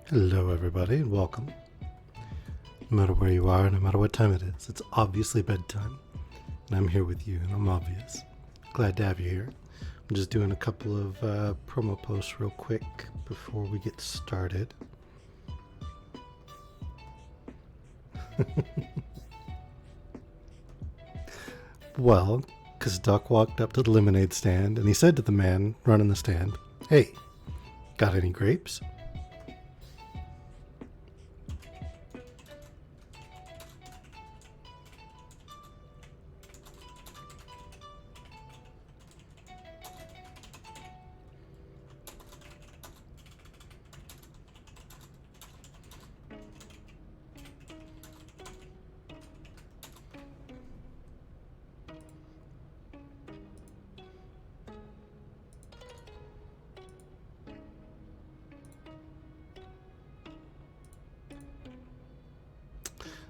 Hello, everybody, and welcome. No matter where you are, no matter what time it is, it's obviously bedtime. And I'm here with you, and I'm obvious. Glad to have you here. I'm just doing a couple of promo posts real quick before we get started. Well, because Duck walked up to the lemonade stand and he said to the man running the stand, "Hey, got any grapes?"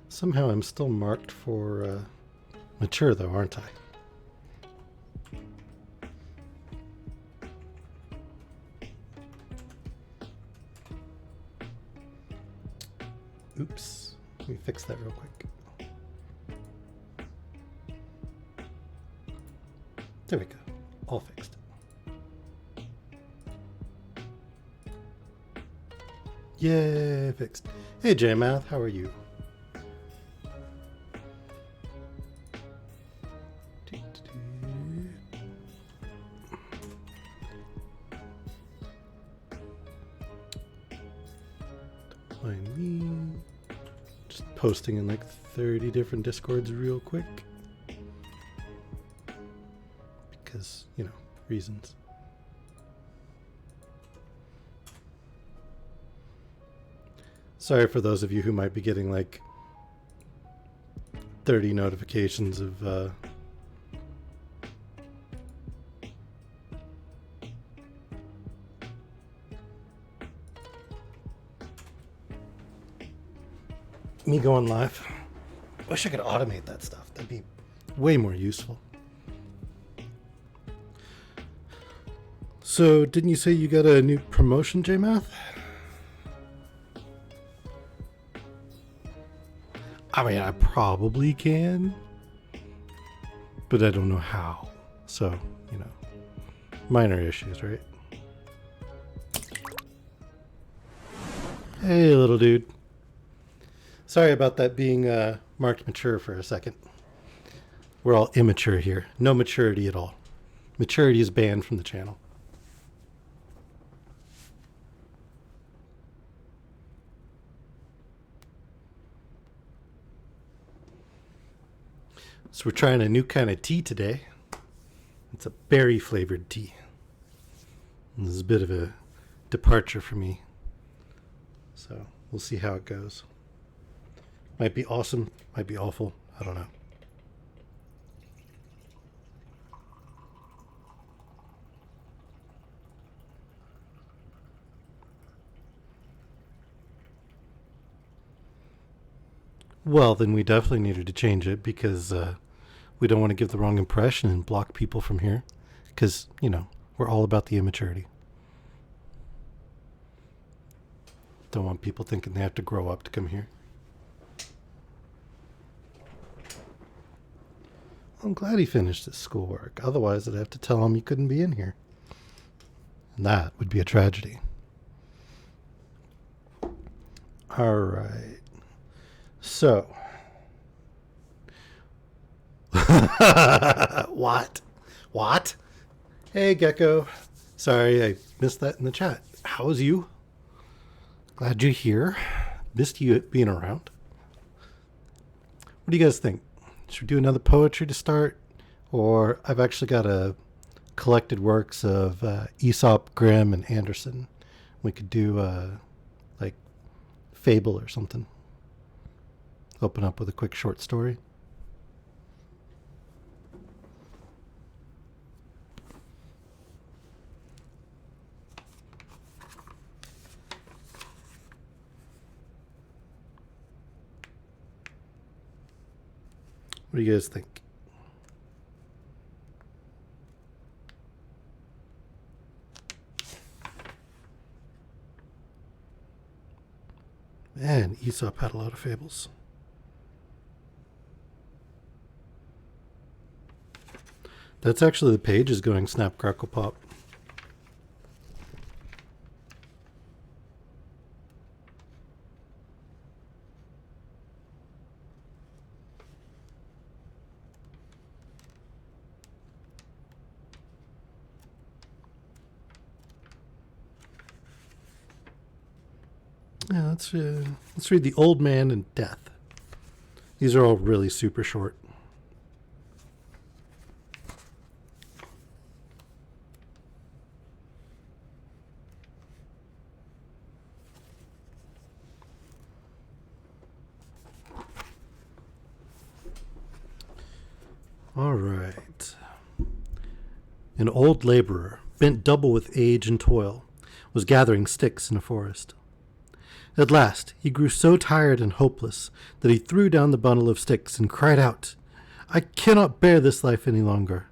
Somehow I'm still marked for mature, though, aren't I? Oops. Let me fix that real quick. There we go. All fixed. Yay, fixed. Hey, J-Math, how are you? Mind me. Just posting in like 30 different Discords real quick. Because, reasons. Sorry for those of you who might be getting like 30 notifications of me going live. Wish I could automate that stuff. That'd be way more useful. So, didn't you say you got a new promotion, J-Math? I mean, I probably can, but I don't know how. So, minor issues, right? Hey, little dude. Sorry about that being marked mature for a second. We're all immature here. No maturity at all. Maturity is banned from the channel. So we're trying a new kind of tea today. It's a berry flavored tea. And this is a bit of a departure for me. So we'll see how it goes. Might be awesome, might be awful. I don't know. Well, then we definitely needed to change it because we don't want to give the wrong impression and block people from here. Because, we're all about the immaturity. Don't want people thinking they have to grow up to come here. I'm glad he finished his schoolwork. Otherwise, I'd have to tell him he couldn't be in here. And that would be a tragedy. All right. So. What? What? Hey, Gecko. Sorry, I missed that in the chat. How's you? Glad you're here. Missed you being around. What do you guys think? Should we do another poetry to start? Or I've actually got a collected works of Aesop, Grimm, and Anderson. We could do like fable or something. Open up with a quick short story. What do you guys think? Man, Aesop had a lot of fables. That's actually the page is going snap, crackle, pop. Yeah, let's read The Old Man and Death. These are all really super short. All right. An old laborer, bent double with age and toil, was gathering sticks in a forest. At last, he grew so tired and hopeless that he threw down the bundle of sticks and cried out, "I cannot bear this life any longer.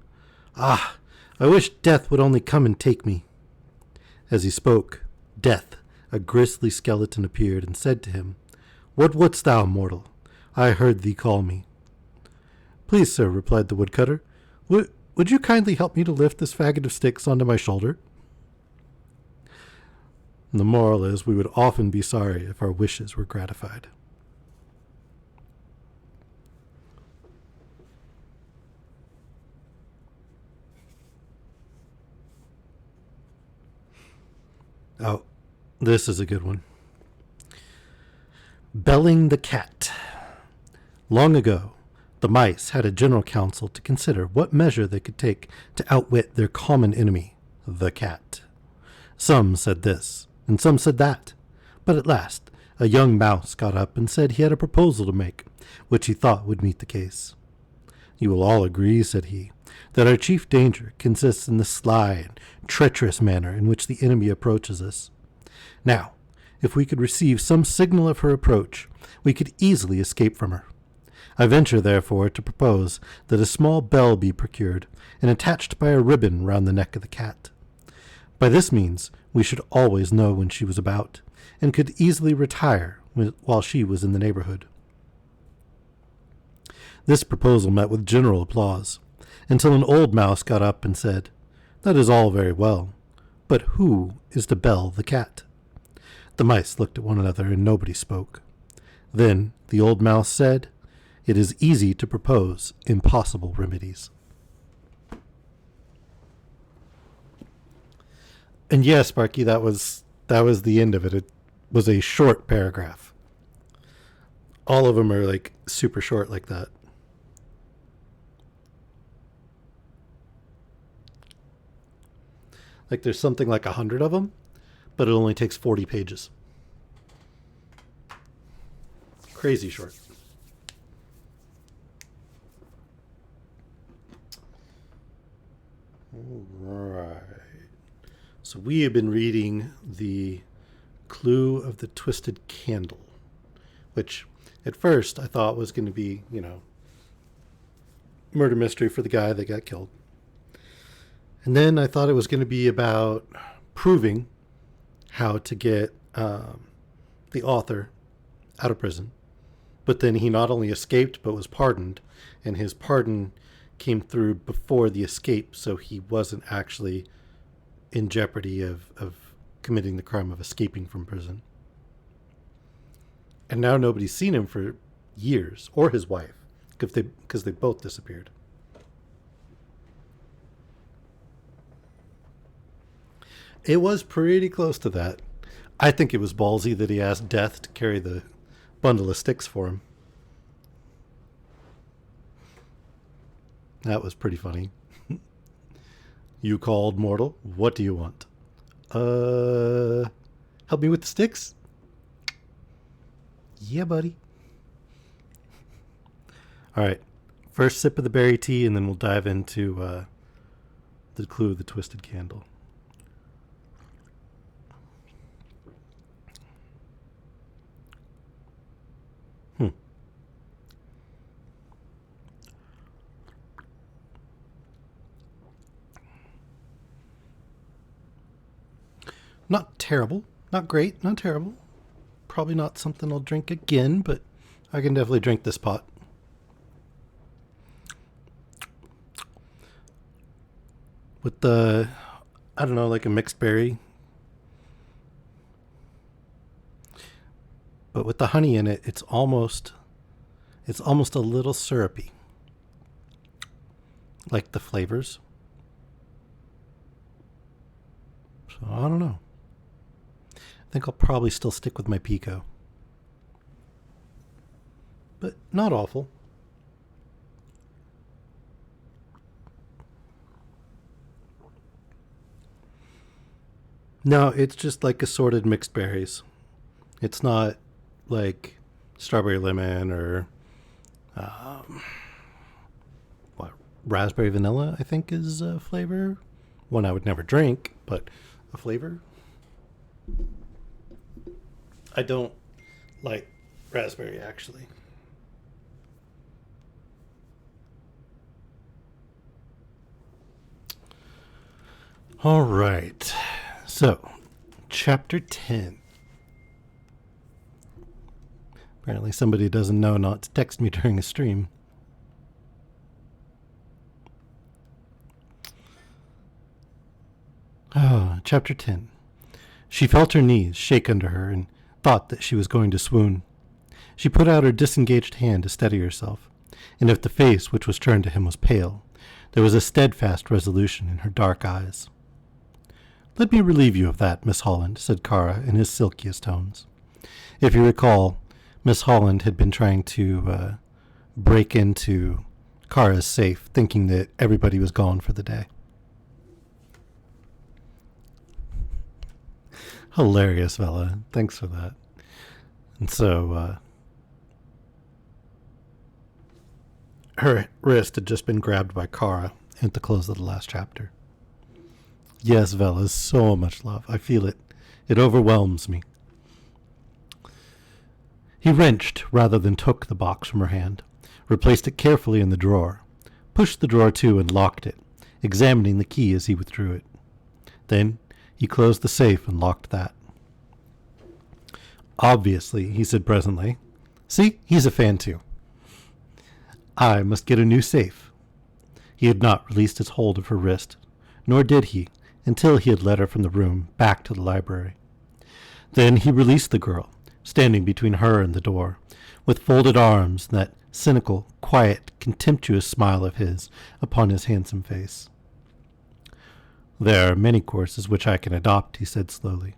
Ah, I wish death would only come and take me." As he spoke, Death, a grisly skeleton, appeared and said to him, "What wouldst thou, mortal? I heard thee call me." "Please, sir," replied the woodcutter, would you kindly help me to lift this faggot of sticks onto my shoulder?" And the moral is we would often be sorry if our wishes were gratified. Oh, this is a good one. Belling the Cat. Long ago, the mice had a general council to consider what measure they could take to outwit their common enemy, the cat. Some said this, and some said that, but at last a young mouse got up and said he had a proposal to make, which he thought would meet the case. "You will all agree," said he, "that our chief danger consists in the sly and treacherous manner in which the enemy approaches us. Now, if we could receive some signal of her approach, we could easily escape from her. I venture, therefore, to propose that a small bell be procured and attached by a ribbon round the neck of the cat. By this means we should always know when she was about, and could easily retire while she was in the neighborhood." This proposal met with general applause, until an old mouse got up and said, "That is all very well, but who is to bell the cat?" The mice looked at one another, and nobody spoke. Then the old mouse said, "It is easy to propose impossible remedies." And yes, Sparky, that was the end of it. It was a short paragraph. All of them are like super short like that. Like there's something like 100 of them, but it only takes 40 pages. Crazy short. All right. So we have been reading The Clue of the Twisted Candle, which at first I thought was going to be, murder mystery for the guy that got killed. And then I thought it was going to be about proving how to get the author out of prison. But then he not only escaped, but was pardoned. And his pardon came through before the escape, so he wasn't actually in jeopardy of committing the crime of escaping from prison. And now nobody's seen him for years, or his wife, because they both disappeared. It was pretty close to that. I think it was ballsy that he asked Death to carry the bundle of sticks for him. That was pretty funny. "You called, mortal. What do you want?" Help me with the sticks?" "Yeah, buddy." All right. First sip of the berry tea, and then we'll dive into The Clue of the Twisted Candle. Not terrible. Not great. Not terrible. probably not something I'll drink again, but I can definitely drink this pot. With the, I don't know, like a mixed berry. But with the honey in it, it's almost a little syrupy. Like the flavors. So I don't know. I think I'll probably still stick with my Pico. But not awful. No, it's just like assorted mixed berries. It's not like strawberry lemon or what, raspberry vanilla, I think is a flavor. One I would never drink, but a flavor. I don't like raspberry, actually. All right. So, chapter 10. Apparently somebody doesn't know not to text me during a stream. Oh, chapter 10. She felt her knees shake under her and thought that she was going to swoon. She put out her disengaged hand to steady herself, and if the face which was turned to him was pale, there was a steadfast resolution in her dark eyes. "Let me relieve you of that, Miss Holland," said Kara in his silkiest tones. If you recall, Miss Holland had been trying to break into Kara's safe, thinking that everybody was gone for the day. Hilarious, Vela. Thanks for that. And so, her wrist had just been grabbed by Kara at the close of the last chapter. Yes, Vela, so much love. I feel it. It overwhelms me. He wrenched rather than took the box from her hand, replaced it carefully in the drawer, pushed the drawer to and locked it, examining the key as he withdrew it. Then he closed the safe and locked that. "Obviously," he said presently. "See, he's a fan too. I must get a new safe." He had not released his hold of her wrist, nor did he until he had led her from the room back to the library. Then he released the girl, standing between her and the door, with folded arms and that cynical, quiet, contemptuous smile of his upon his handsome face. "There are many courses which I can adopt," he said slowly.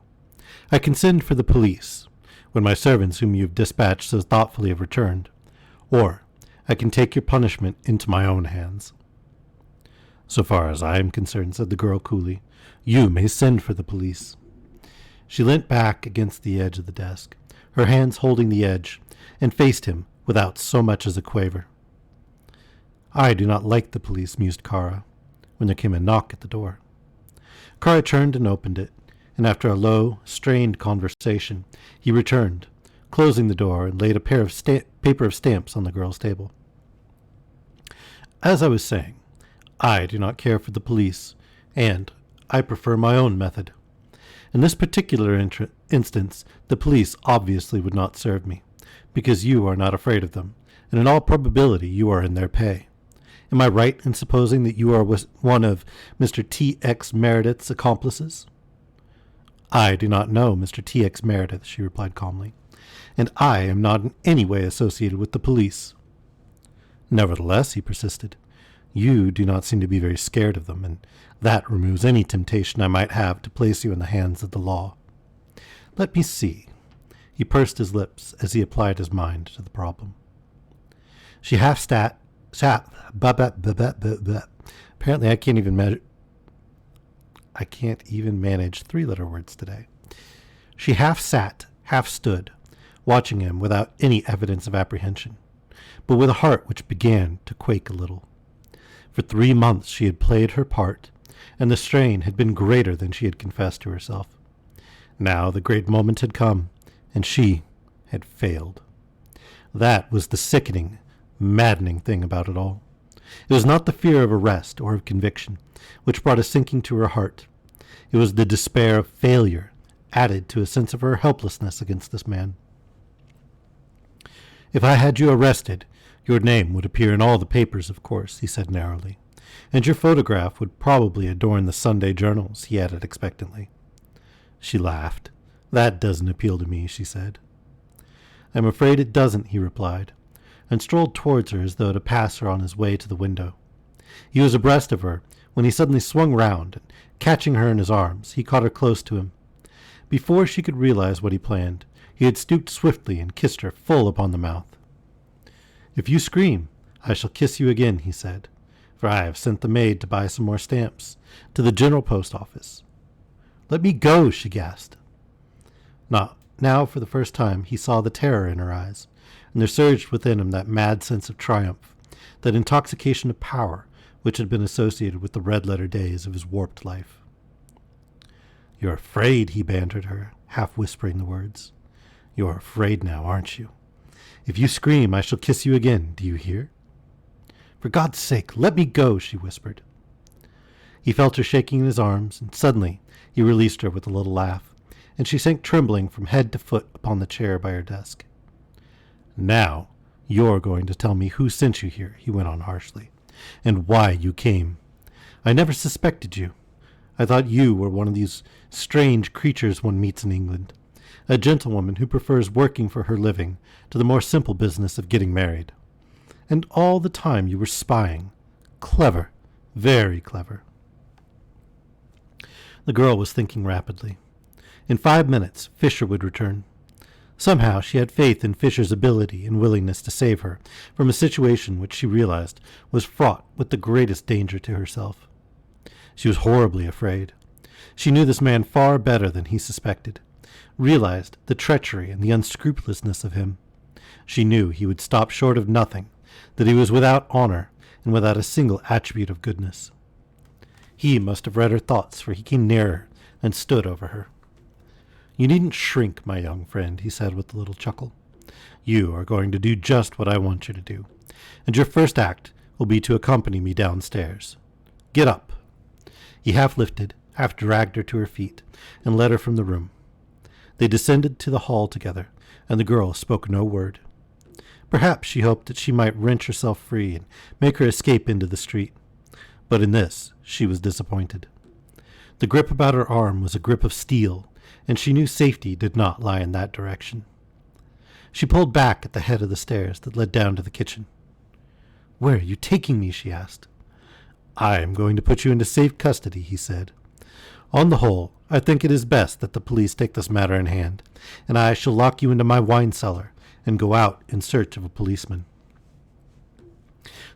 "I can send for the police, when my servants whom you have dispatched so thoughtfully have returned, or I can take your punishment into my own hands." "So far as I am concerned," said the girl coolly, "you may send for the police." She leant back against the edge of the desk, her hands holding the edge, and faced him without so much as a quaver. "I do not like the police," mused Kara, when there came a knock at the door. Kara turned and opened it, and after a low, strained conversation, he returned, closing the door and laid a pair of paper of stamps on the girl's table. "As I was saying, I do not care for the police, and I prefer my own method. In this particular instance, the police obviously would not serve me, because you are not afraid of them, and in all probability you are in their pay. Am I right in supposing that you are one of Mr. T.X. Meredith's accomplices?" "I do not know Mr. T.X. Meredith," she replied calmly, "and I am not in any way associated with the police." "Nevertheless," he persisted, "you do not seem to be very scared of them, and that removes any temptation I might have to place you in the hands of the law. Let me see." He pursed his lips as he applied his mind to the problem. She half Apparently I can't even manage three-letter words today. She half sat, half stood, watching him without any evidence of apprehension, but with a heart which began to quake a little. For 3 months she had played her part, and the strain had been greater than she had confessed to herself. Now the great moment had come, and she had failed. That was the sickening, maddening thing about it all. It was not the fear of arrest or of conviction which brought a sinking to her heart. It was the despair of failure, added to a sense of her helplessness against this man. If I had you arrested, your name would appear in all the papers, of course, he said narrowly. And your photograph would probably adorn the Sunday journals, he added expectantly. She laughed. That doesn't appeal to me, she said. I'm afraid it doesn't, he replied, and strolled towards her as though to pass her on his way to the window. He was abreast of her when he suddenly swung round, and, catching her in his arms, he caught her close to him. Before she could realize what he planned, he had stooped swiftly and kissed her full upon the mouth. If you scream, I shall kiss you again, he said, for I have sent the maid to buy some more stamps, to the General Post Office. Let me go, she gasped. Now, for the first time, he saw the terror in her eyes, and there surged within him that mad sense of triumph, that intoxication of power which had been associated with the red-letter days of his warped life. You're afraid, he bantered her, half whispering the words. You're afraid now, aren't you? If you scream, I shall kiss you again, do you hear? For God's sake, let me go, she whispered. He felt her shaking in his arms, and suddenly he released her with a little laugh, and she sank trembling from head to foot upon the chair by her desk. Now you're going to tell me who sent you here, he went on harshly, and why you came. I never suspected you. I thought you were one of these strange creatures one meets in England, a gentlewoman who prefers working for her living to the more simple business of getting married. And all the time you were spying. Clever, very clever. The girl was thinking rapidly. In 5 minutes, Fisher would return. Somehow she had faith in Fisher's ability and willingness to save her from a situation which she realized was fraught with the greatest danger to herself. She was horribly afraid. She knew this man far better than he suspected, realized the treachery and the unscrupulousness of him. She knew he would stop short of nothing, that he was without honor and without a single attribute of goodness. He must have read her thoughts, for he came nearer and stood over her. You needn't shrink, my young friend, he said with a little chuckle. You are going to do just what I want you to do, and your first act will be to accompany me downstairs. Get up. He half lifted, half dragged her to her feet, and led her from the room. They descended to the hall together, and the girl spoke no word. Perhaps she hoped that she might wrench herself free and make her escape into the street. But in this she was disappointed. The grip about her arm was a grip of steel, and she knew safety did not lie in that direction. She pulled back at the head of the stairs that led down to the kitchen. Where are you taking me? She asked. I am going to put you into safe custody, he said. On the whole, I think it is best that the police take this matter in hand, and I shall lock you into my wine cellar and go out in search of a policeman.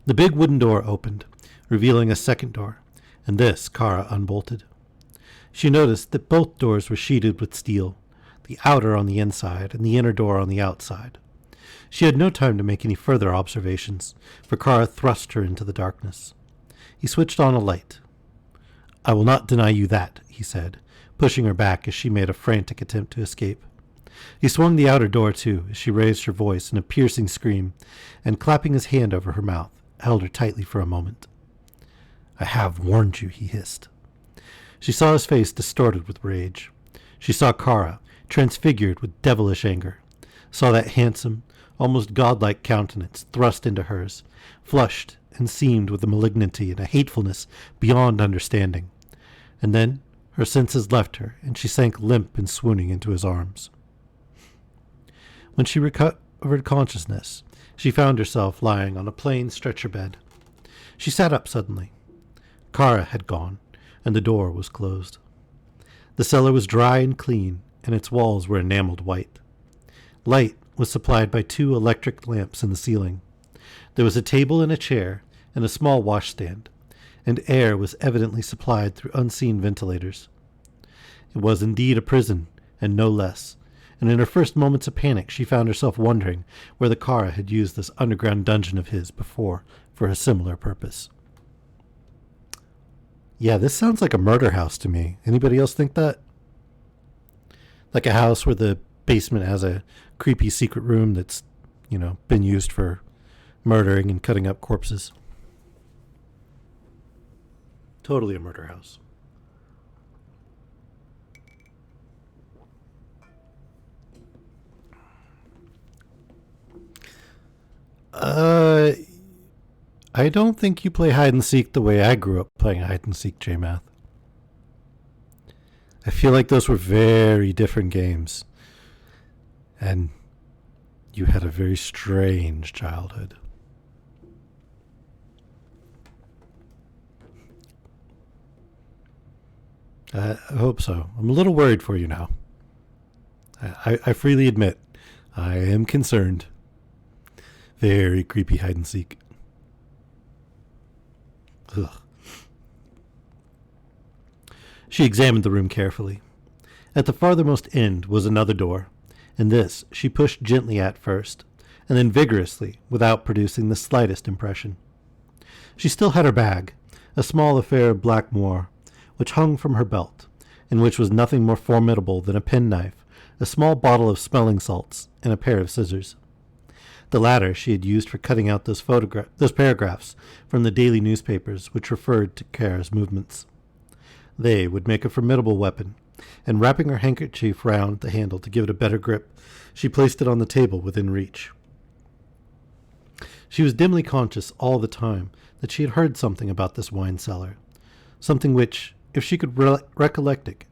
The big wooden door opened, revealing a second door, and this Kara unbolted. She noticed that both doors were sheeted with steel, the outer on the inside and the inner door on the outside. She had no time to make any further observations, for Kara thrust her into the darkness. He switched on a light. I will not deny you that, he said, pushing her back as she made a frantic attempt to escape. He swung the outer door to as she raised her voice in a piercing scream, and clapping his hand over her mouth, held her tightly for a moment. I have warned you, he hissed. She saw his face distorted with rage. She saw Kara, transfigured with devilish anger, saw that handsome, almost godlike countenance thrust into hers, flushed and seamed with a malignity and a hatefulness beyond understanding. And then her senses left her, and she sank limp and swooning into his arms. When she recovered consciousness, she found herself lying on a plain stretcher bed. She sat up suddenly. Kara had gone, and the door was closed. The cellar was dry and clean, and its walls were enameled white. Light was supplied by 2 electric lamps in the ceiling. There was a table and a chair, and a small washstand, and air was evidently supplied through unseen ventilators. It was indeed a prison, and no less, and in her first moments of panic she found herself wondering whether Kara had used this underground dungeon of his before for a similar purpose. Yeah, this sounds like a murder house to me. Anybody else think that? Like a house where the basement has a creepy secret room that's, been used for murdering and cutting up corpses. Totally a murder house. I don't think you play hide and seek the way I grew up playing hide and seek, J-Math. I feel like those were very different games. And you had a very strange childhood. I hope so. I'm a little worried for you now. I freely admit, I am concerned. Very creepy hide and seek. Ugh. She examined the room carefully. At the farthermost end was another door, and this she pushed gently at first, and then vigorously, without producing the slightest impression. She still had her bag, a small affair of black moire, which hung from her belt, in which was nothing more formidable than a penknife, a small bottle of smelling salts, and a pair of scissors. The latter she had used for cutting out those paragraphs from the daily newspapers which referred to Kara's movements. They would make a formidable weapon, and wrapping her handkerchief round the handle to give it a better grip, she placed it on the table within reach. She was dimly conscious all the time that she had heard something about this wine cellar, something which, if she could recollect it,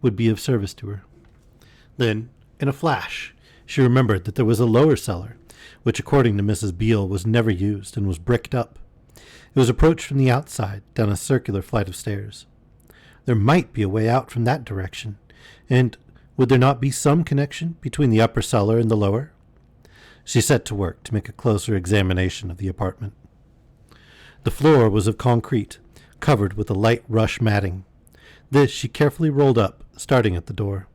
would be of service to her. Then, in a flash, she remembered that there was a lower cellar, which, according to Mrs. Beale, was never used and was bricked up. It was approached from the outside, down a circular flight of stairs. There might be a way out from that direction, and would there not be some connection between the upper cellar and the lower? She set to work to make a closer examination of the apartment. The floor was of concrete, covered with a light rush matting. This she carefully rolled up, starting at the door.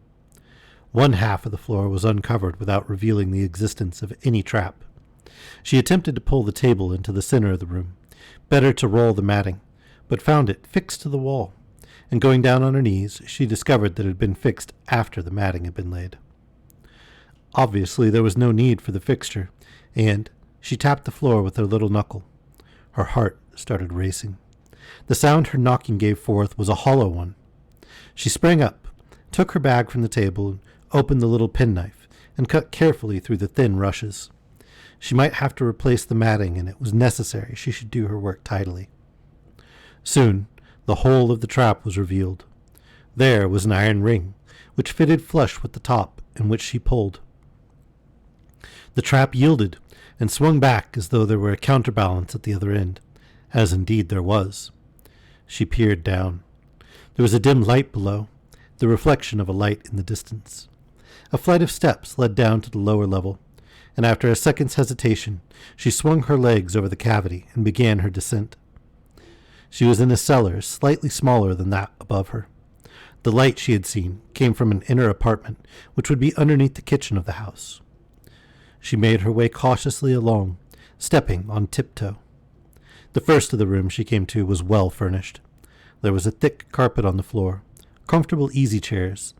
One half of the floor was uncovered without revealing the existence of any trap. She attempted to pull the table into the center of the room, better to roll the matting, but found it fixed to the wall, and going down on her knees, she discovered that it had been fixed after the matting had been laid. Obviously there was no need for the fixture, and she tapped the floor with her little knuckle. Her heart started racing. The sound her knocking gave forth was a hollow one. She sprang up, took her bag from the table, and opened the little penknife, and cut carefully through the thin rushes. She might have to replace the matting, and it was necessary she should do her work tidily. Soon the whole of the trap was revealed. There was an iron ring, which fitted flush with the top, and which she pulled. The trap yielded, and swung back as though there were a counterbalance at the other end, as indeed there was. She peered down. There was a dim light below, the reflection of a light in the distance. A flight of steps led down to the lower level, and after a second's hesitation, she swung her legs over the cavity and began her descent. She was in a cellar slightly smaller than that above her. The light she had seen came from an inner apartment, which would be underneath the kitchen of the house. She made her way cautiously along, stepping on tiptoe. The first of the rooms she came to was well furnished. There was a thick carpet on the floor, comfortable easy chairs,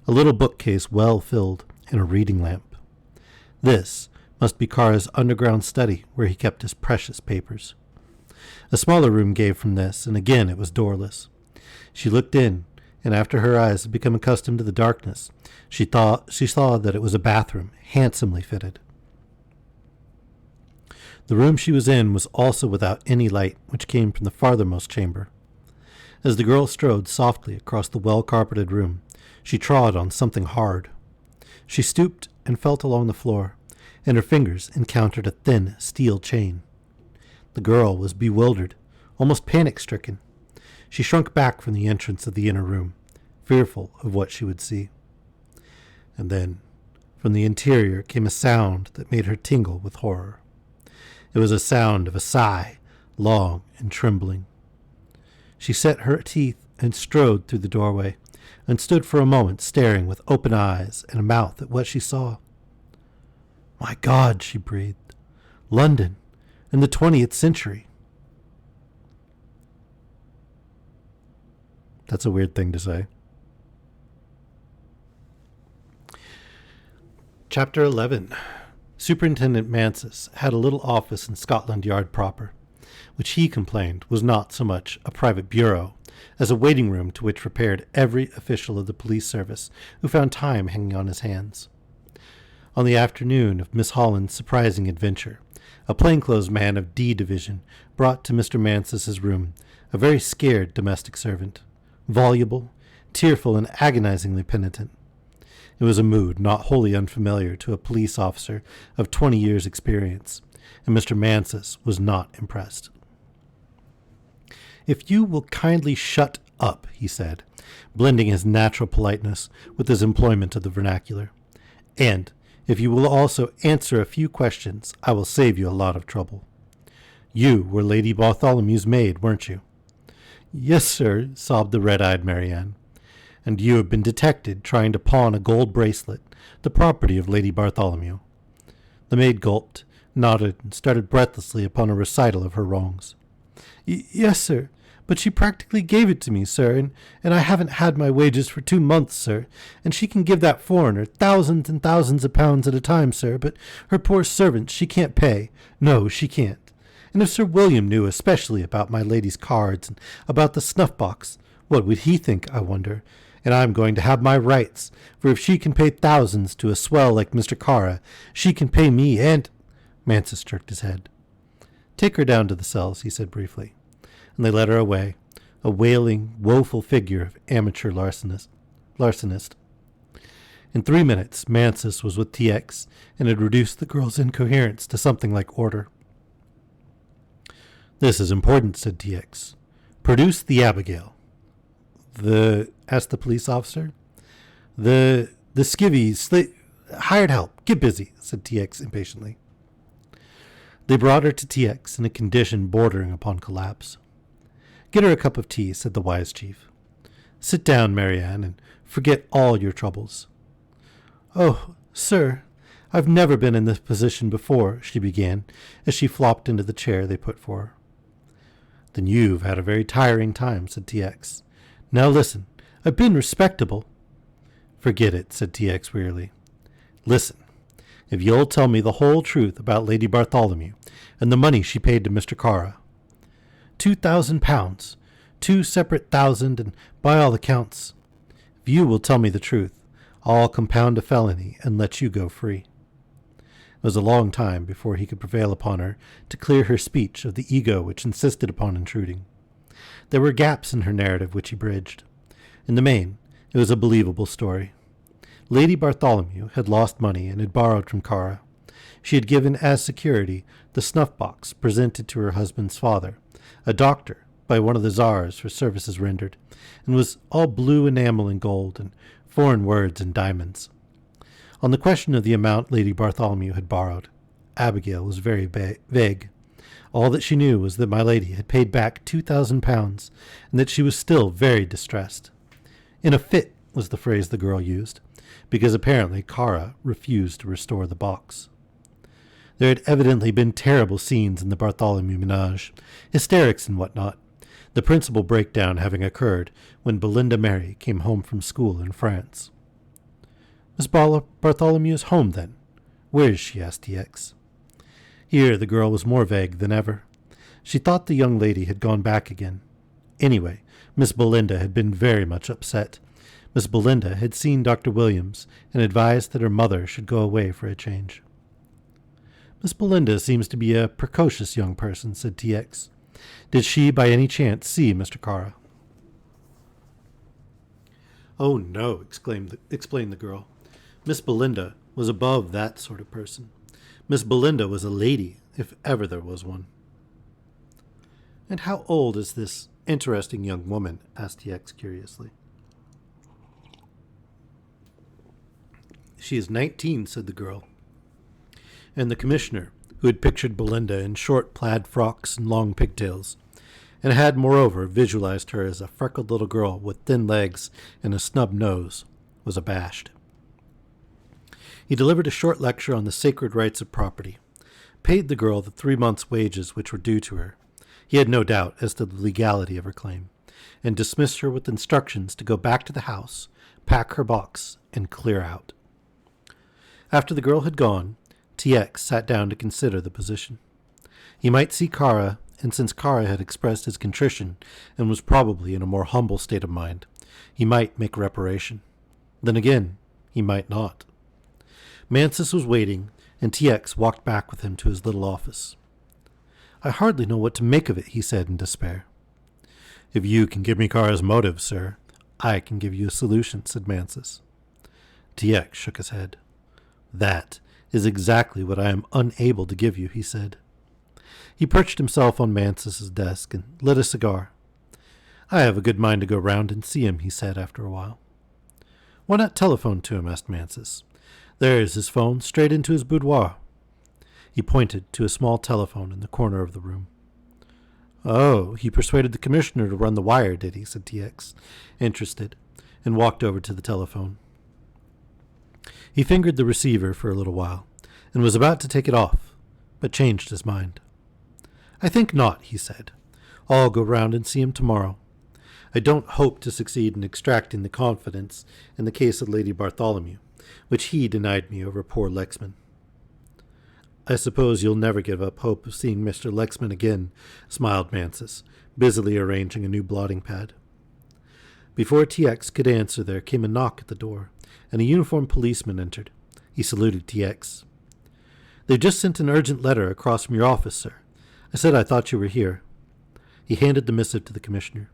a little bookcase well filled, and a reading lamp. This must be Kara's underground study where he kept his precious papers. A smaller room gave from this, and again it was doorless. She looked in, and after her eyes had become accustomed to the darkness, she saw that it was a bathroom, handsomely fitted. The room she was in was also without any light, which came from the farthermost chamber. As the girl strode softly across the well-carpeted room, she trod on something hard. She stooped and felt along the floor, and her fingers encountered a thin steel chain. The girl was bewildered, almost panic-stricken. She shrunk back from the entrance of the inner room, fearful of what she would see. And then, from the interior came a sound that made her tingle with horror. It was a sound of a sigh, long and trembling. She set her teeth and strode through the doorway, and stood for a moment staring with open eyes and a mouth at what she saw. "My God," she breathed. "London, in the 20th century." That's a weird thing to say. Chapter 11. Superintendent Mansus had a little office in Scotland Yard proper, which he complained was not so much a private bureau as a waiting room to which repaired every official of the police service who found time hanging on his hands. On the afternoon of Miss Holland's surprising adventure, A plainclothes man of D Division brought to Mr. Mansis's room a very scared domestic servant, voluble, tearful, and agonizingly penitent. It was a mood not wholly unfamiliar to a police officer of 20 years' experience, and Mr. Mansis was not impressed. "If you will kindly shut up," he said, blending his natural politeness with his employment of the vernacular, "and if you will also answer a few questions, I will save you a lot of trouble. You were Lady Bartholomew's maid, weren't you?" "Yes, sir," sobbed the red-eyed Marianne. "And you have been detected trying to pawn a gold bracelet, the property of Lady Bartholomew." The maid gulped, nodded, and started breathlessly upon a recital of her wrongs. "Yes, sir, but she practically gave it to me, sir, and I haven't had my wages for 2 months, sir, and she can give that foreigner thousands and thousands of pounds at a time, sir, but her poor servants she can't pay. No, she can't. And if Sir William knew especially about my lady's cards and about the snuff-box, what would he think, I wonder? And I'm going to have my rights, for if she can pay thousands to a swell like Mr. Kara, she can pay me and—" Mansis jerked his head. "Take her down to the cells," he said briefly, and they led her away, a wailing, woeful figure of amateur larcenist. In 3 minutes, Mansis was with TX and had reduced the girl's incoherence to something like order. "This is important," said TX. "Produce the Abigail." Asked the police officer. The skivvy, hired help. Get busy," said TX impatiently. They brought her to TX in a condition bordering upon collapse. "Get her a cup of tea," said the wise chief. "Sit down, Marianne, and forget all your troubles." "Oh, sir, I've never been in this position before," she began, as she flopped into the chair they put for her. "Then you've had a very tiring time," said TX. "Now listen, I've been respectable." "Forget it," said TX wearily. "Listen, if you'll tell me the whole truth about Lady Bartholomew and the money she paid to Mr. Kara." £2,000, 2 separate thousand, and by all accounts. "If you will tell me the truth, I'll compound a felony and let you go free." It was a long time before he could prevail upon her to clear her speech of the ego which insisted upon intruding. There were gaps in her narrative which he bridged. In the main, it was a believable story. Lady Bartholomew had lost money and had borrowed from Kara. She had given as security the snuff-box presented to her husband's father, a doctor, by one of the czars for services rendered, and was all blue enamel and gold, and foreign words and diamonds. On the question of the amount Lady Bartholomew had borrowed, Abigail was very vague. All that she knew was that my lady had paid back £2,000, and that she was still very distressed. "In a fit," was the phrase the girl used, because apparently Kara refused to restore the box. There had evidently been terrible scenes in the Bartholomew menage, hysterics and what not, the principal breakdown having occurred when Belinda Mary came home from school in France. "Miss Bartholomew is home, then? Where is she?" asked TX. Here the girl was more vague than ever. She thought the young lady had gone back again. Anyway, Miss Belinda had been very much upset. Miss Belinda had seen Dr. Williams and advised that her mother should go away for a change. "Miss Belinda seems to be a precocious young person," said TX. "Did she by any chance see Mr. Kara?" "Oh, no," explained the girl. "Miss Belinda was above that sort of person. Miss Belinda was a lady, if ever there was one." "And how old is this interesting young woman?" asked TX curiously. "She is 19, said the girl. And the commissioner, who had pictured Belinda in short plaid frocks and long pigtails, and had, moreover, visualized her as a freckled little girl with thin legs and a snub nose, was abashed. He delivered a short lecture on the sacred rights of property, paid the girl the 3 months' wages which were due to her. He had no doubt as to the legality of her claim, and dismissed her with instructions to go back to the house, pack her box, and clear out. After the girl had gone, TX sat down to consider the position. He might see Kara, and since Kara had expressed his contrition and was probably in a more humble state of mind, he might make reparation. Then again, he might not. Mansis was waiting, and TX walked back with him to his little office. I hardly know what to make of it, he said in despair. If you can give me Kara's motive, sir, I can give you a solution, said Mansus. TX shook his head. That is exactly what I am unable to give you, he said. He perched himself on Mansus's desk and lit a cigar. I have a good mind to go round and see him, he said after a while. Why not telephone to him, asked Mansus. There is his phone, straight into his boudoir. He pointed to a small telephone in the corner of the room. Oh, he persuaded the commissioner to run the wire, did he, said TX, interested, and walked over to the telephone. He fingered the receiver for a little while, and was about to take it off, but changed his mind. I think not, he said. I'll go round and see him tomorrow. I don't hope to succeed in extracting the confidence in the case of Lady Bartholomew, which he denied me over poor Lexman. I suppose you'll never give up hope of seeing Mr. Lexman again, smiled Mansus, busily arranging a new blotting pad. Before TX could answer, there came a knock at the door, and a uniformed policeman entered. He saluted TX. They've just sent an urgent letter across from your office, sir. I said I thought you were here. He handed the missive to the commissioner.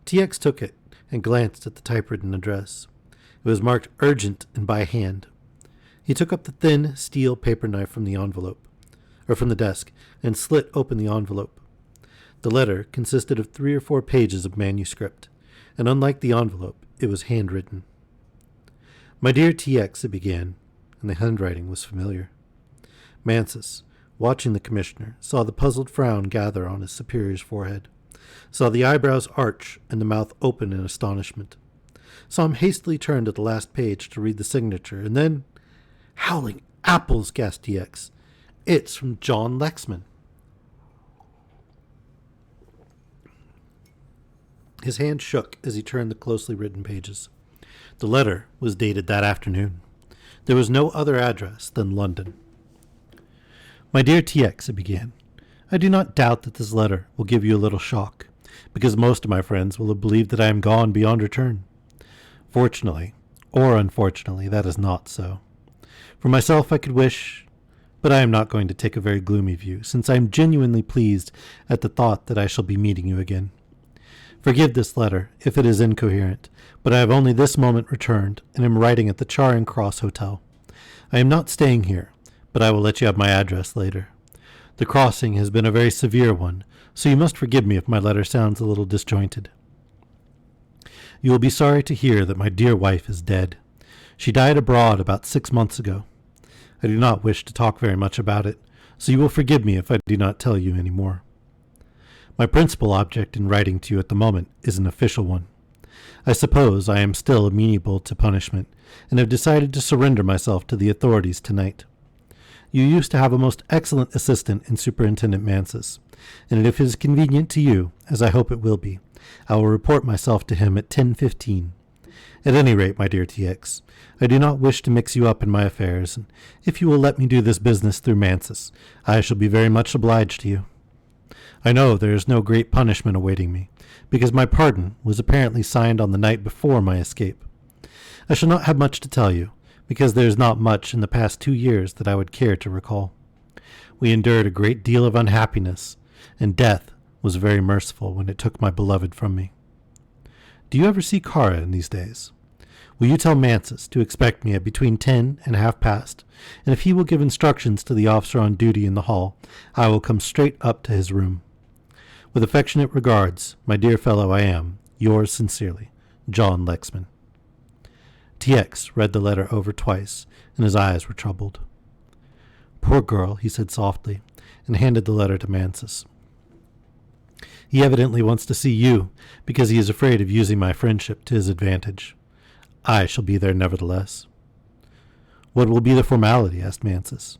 TX took it and glanced at the typewritten address. It was marked urgent and by hand. He took up the thin steel paper knife from the desk, and slit open the envelope. The letter consisted of 3 or 4 pages of manuscript, and unlike the envelope, it was handwritten. My dear TX, it began, and the handwriting was familiar. Mansus, watching the commissioner, saw the puzzled frown gather on his superior's forehead, saw the eyebrows arch and the mouth open in astonishment, saw him hastily turn to the last page to read the signature, and then, howling apples, gasped TX. It's from John Lexman. His hand shook as he turned the closely written pages. The letter was dated that afternoon. There was no other address than London. My dear TX, it began, I do not doubt that this letter will give you a little shock, because most of my friends will have believed that I am gone beyond return. Fortunately, or unfortunately, that is not so. For myself, I could wish, but I am not going to take a very gloomy view, since I am genuinely pleased at the thought that I shall be meeting you again. Forgive this letter, if it is incoherent, but I have only this moment returned, and am writing at the Charing Cross Hotel. I am not staying here, but I will let you have my address later. The crossing has been a very severe one, so you must forgive me if my letter sounds a little disjointed. You will be sorry to hear that my dear wife is dead. She died abroad about 6 months ago. I do not wish to talk very much about it, so you will forgive me if I do not tell you any more. My principal object in writing to you at the moment is an official one. I suppose I am still amenable to punishment, and have decided to surrender myself to the authorities tonight. You used to have a most excellent assistant in Superintendent Mansus, and if it is convenient to you, as I hope it will be, I will report myself to him at 10:15. At any rate, my dear TX, I do not wish to mix you up in my affairs, and if you will let me do this business through Mansus, I shall be very much obliged to you. I know there is no great punishment awaiting me, because my pardon was apparently signed on the night before my escape. I shall not have much to tell you, because there is not much in the past 2 years that I would care to recall. We endured a great deal of unhappiness, and death was very merciful when it took my beloved from me. Do you ever see Kara in these days? Will you tell Mansus to expect me at between 10 and 1:30, and if he will give instructions to the officer on duty in the hall, I will come straight up to his room. With affectionate regards, my dear fellow, I am, yours sincerely, John Lexman. TX read the letter over twice, and his eyes were troubled. Poor girl, he said softly, and handed the letter to Mansus. He evidently wants to see you, because he is afraid of using my friendship to his advantage. I shall be there nevertheless. What will be the formality? Asked Mansus.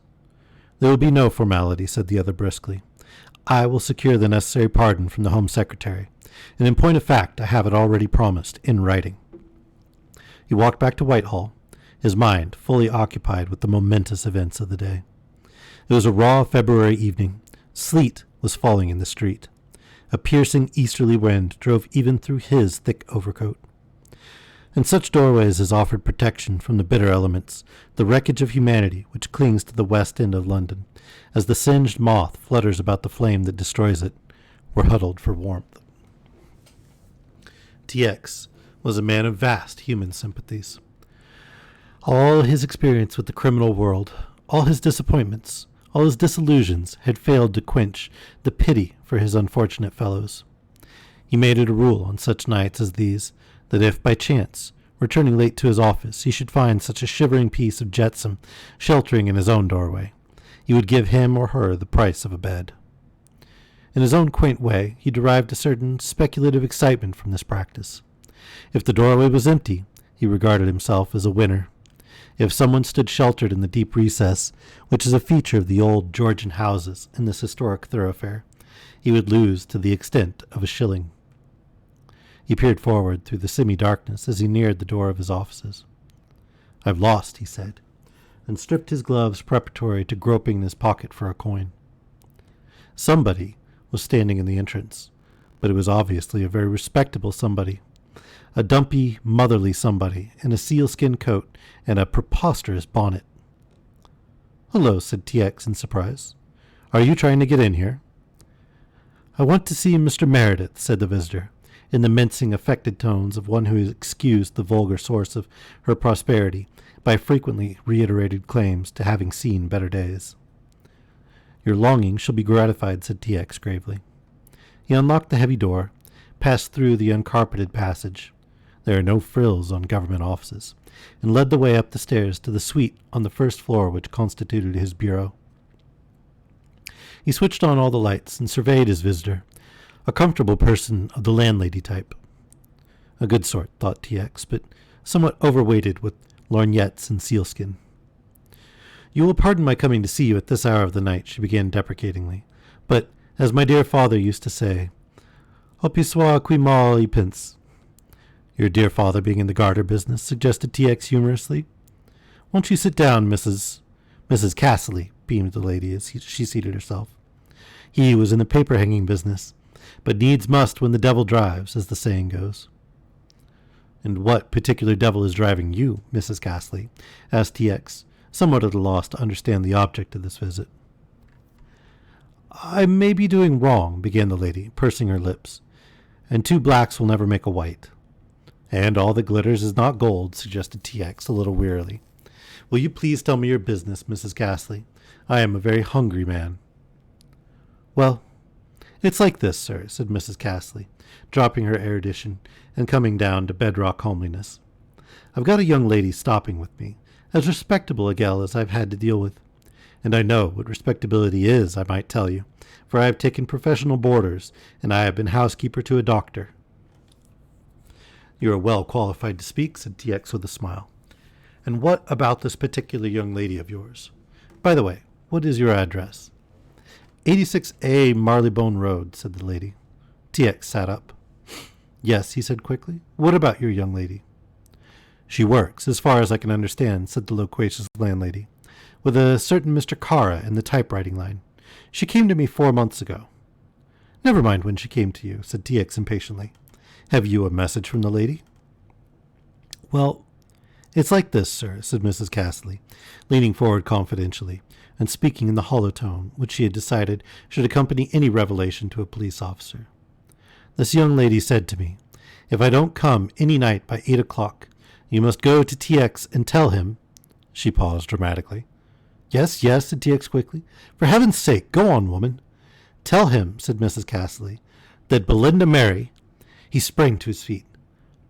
There will be no formality, said the other briskly. I will secure the necessary pardon from the Home Secretary, and in point of fact I have it already promised, in writing. He walked back to Whitehall, his mind fully occupied with the momentous events of the day. It was a raw February evening. Sleet was falling in the street. A piercing easterly wind drove even through his thick overcoat. And such doorways as offered protection from the bitter elements, the wreckage of humanity which clings to the west end of London, as the singed moth flutters about the flame that destroys it, were huddled for warmth. TX was a man of vast human sympathies. All his experience with the criminal world, all his disappointments, all his disillusions had failed to quench the pity for his unfortunate fellows. He made it a rule on such nights as these that if, by chance, returning late to his office, he should find such a shivering piece of jetsam sheltering in his own doorway, he would give him or her the price of a bed. In his own quaint way, he derived a certain speculative excitement from this practice. If the doorway was empty, he regarded himself as a winner. If someone stood sheltered in the deep recess, which is a feature of the old Georgian houses in this historic thoroughfare, he would lose to the extent of a shilling. He peered forward through the semi-darkness as he neared the door of his offices. "I've lost," he said, and stripped his gloves preparatory to groping in his pocket for a coin. Somebody was standing in the entrance, but it was obviously a very respectable somebody. A dumpy, motherly somebody in a sealskin coat and a preposterous bonnet. "Hello," said TX in surprise. "Are you trying to get in here?" "I want to see Mr. Meredith," said the visitor, in the mincing, affected tones of one who has excused the vulgar source of her prosperity by frequently reiterated claims to having seen better days. "Your longing shall be gratified," said TX gravely. He unlocked the heavy door, passed through the uncarpeted passage — there are no frills on government offices — and led the way up the stairs to the suite on the first floor which constituted his bureau. He switched on all the lights and surveyed his visitor, a comfortable person of the landlady type. A good sort, thought TX, but somewhat overweighted with lorgnettes and sealskin. "You will pardon my coming to see you at this hour of the night," she began deprecatingly, "but, as my dear father used to say, Hopi soit qui mal y pense." "Your dear father being in the garter business," suggested TX humorously. "Won't you sit down, Mrs. Castley?" beamed the lady as she seated herself. "He was in the paper-hanging business, but needs must when the devil drives, as the saying goes." "And what particular devil is driving you, Mrs. Castley?" asked TX, somewhat at a loss to understand the object of this visit. "I may be doing wrong," began the lady, pursing her lips, "and two blacks will never make a white." "And all that glitters is not gold," suggested TX a little wearily. "Will you please tell me your business, Mrs. Castley? I am a very hungry man." "Well, it's like this, sir," said Mrs. Castley, dropping her erudition and coming down to bedrock homeliness. "I've got a young lady stopping with me, as respectable a gal as I've had to deal with. And I know what respectability is, I might tell you, for I have taken professional boarders, and I have been housekeeper to a doctor." "You are well qualified to speak," said TX with a smile. "And what about this particular young lady of yours? By the way, what is your address?" 86A Marylebone Road," said the lady. TX sat up. "Yes," he said quickly. "What about your young lady?" "She works, as far as I can understand," said the loquacious landlady, "with a certain Mr. Kara in the typewriting line. She came to me 4 months ago." "Never mind when she came to you," said TX impatiently. "Have you a message from the lady?" "Well, it's like this, sir," said Mrs. Castley, leaning forward confidentially, and speaking in the hollow tone which she had decided should accompany any revelation to a police officer. "This young lady said to me, if I don't come any night by 8 o'clock, you must go to TX and tell him—" She paused dramatically. "Yes, yes," said TX quickly. "For heaven's sake, go on, woman." "Tell him," said Mrs. Castley, "that Belinda Mary—" He sprang to his feet.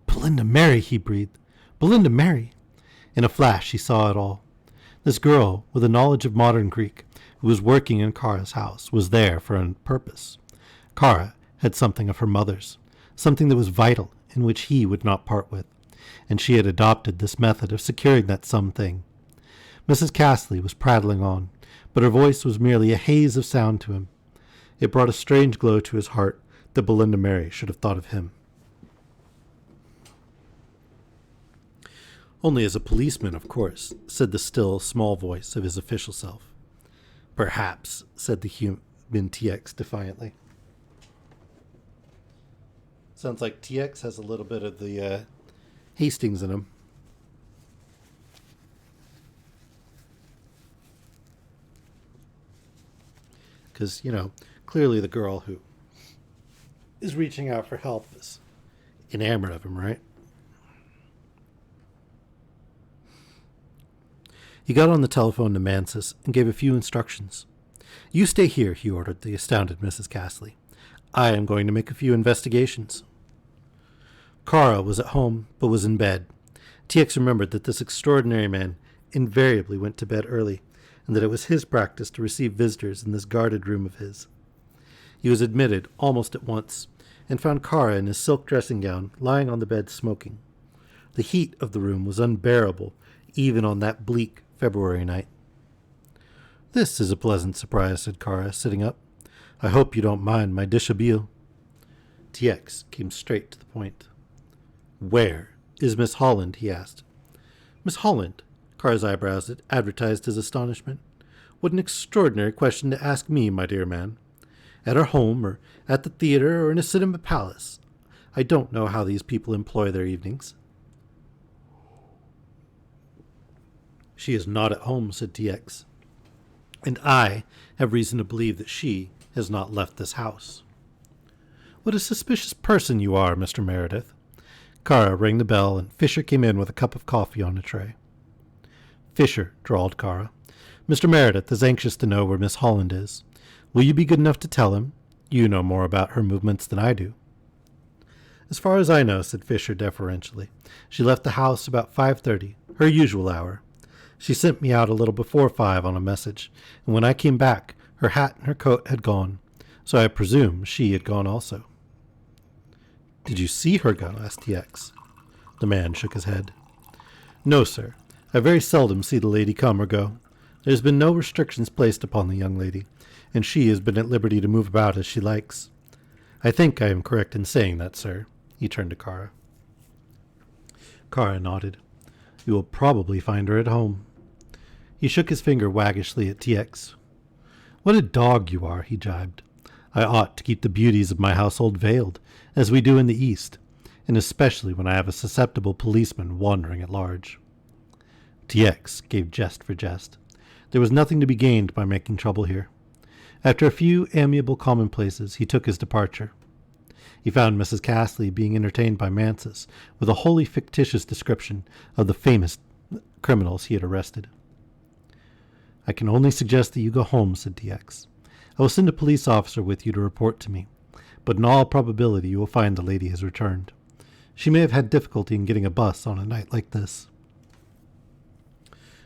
"Belinda Mary," he breathed. "Belinda Mary." In a flash he saw it all. This girl, with a knowledge of modern Greek, who was working in Kara's house, was there for a purpose. Kara had something of her mother's, something that was vital, in which he would not part with, and she had adopted this method of securing that something. Mrs. Castley was prattling on, but her voice was merely a haze of sound to him. It brought a strange glow to his heart that Belinda Mary should have thought of him. "Only as a policeman, of course," said the still, small voice of his official self. "Perhaps," said the human TX defiantly. Sounds like TX has a little bit of the Hastings in him. Because, clearly the girl who is reaching out for help is enamored of him, right? He got on the telephone to Mansus and gave a few instructions. "You stay here," he ordered the astounded Mrs. Castley. "I am going to make a few investigations." Kara was at home, but was in bed. TX remembered that this extraordinary man invariably went to bed early, and that it was his practice to receive visitors in this guarded room of his. He was admitted almost at once, and found Kara in his silk dressing gown lying on the bed smoking. The heat of the room was unbearable, even on that bleak February night. "This is a pleasant surprise," said Kara, sitting up. "I hope you don't mind my dishabille." TX came straight to the point. "Where is Miss Holland?" he asked. "Miss Holland?" Kara's eyebrows advertised his astonishment. "What an extraordinary question to ask me, my dear man. At her home, or at the theater, or in a cinema palace. I don't know how these people employ their evenings." "She is not at home," said TX. "And I have reason to believe that she has not left this house." "What a suspicious person you are, Mr. Meredith." Kara rang the bell, and Fisher came in with a cup of coffee on a tray. "Fisher," drawled Kara, "Mr. Meredith is anxious to know where Miss Holland is. Will you be good enough to tell him? You know more about her movements than I do." "As far as I know," said Fisher deferentially, "she left the house about 5:30, her usual hour. She sent me out a little before 5 on a message, and when I came back, her hat and her coat had gone, so I presume she had gone also." "Did you see her go?" asked TX. The man shook his head. "No, sir. I very seldom see the lady come or go. There has been no restrictions placed upon the young lady, and she has been at liberty to move about as she likes. I think I am correct in saying that, sir." He turned to Kara. Kara nodded. "You will probably find her at home." He shook his finger waggishly at TX. "What a dog you are," he jibed. "I ought to keep the beauties of my household veiled, as we do in the East, and especially when I have a susceptible policeman wandering at large." TX gave jest for jest. There was nothing to be gained by making trouble here. After a few amiable commonplaces, he took his departure. He found Mrs. Castley being entertained by Mansus with a wholly fictitious description of the famous criminals he had arrested. "I can only suggest that you go home," said TX. "I will send a police officer with you to report to me, but in all probability you will find the lady has returned. She may have had difficulty in getting a bus on a night like this."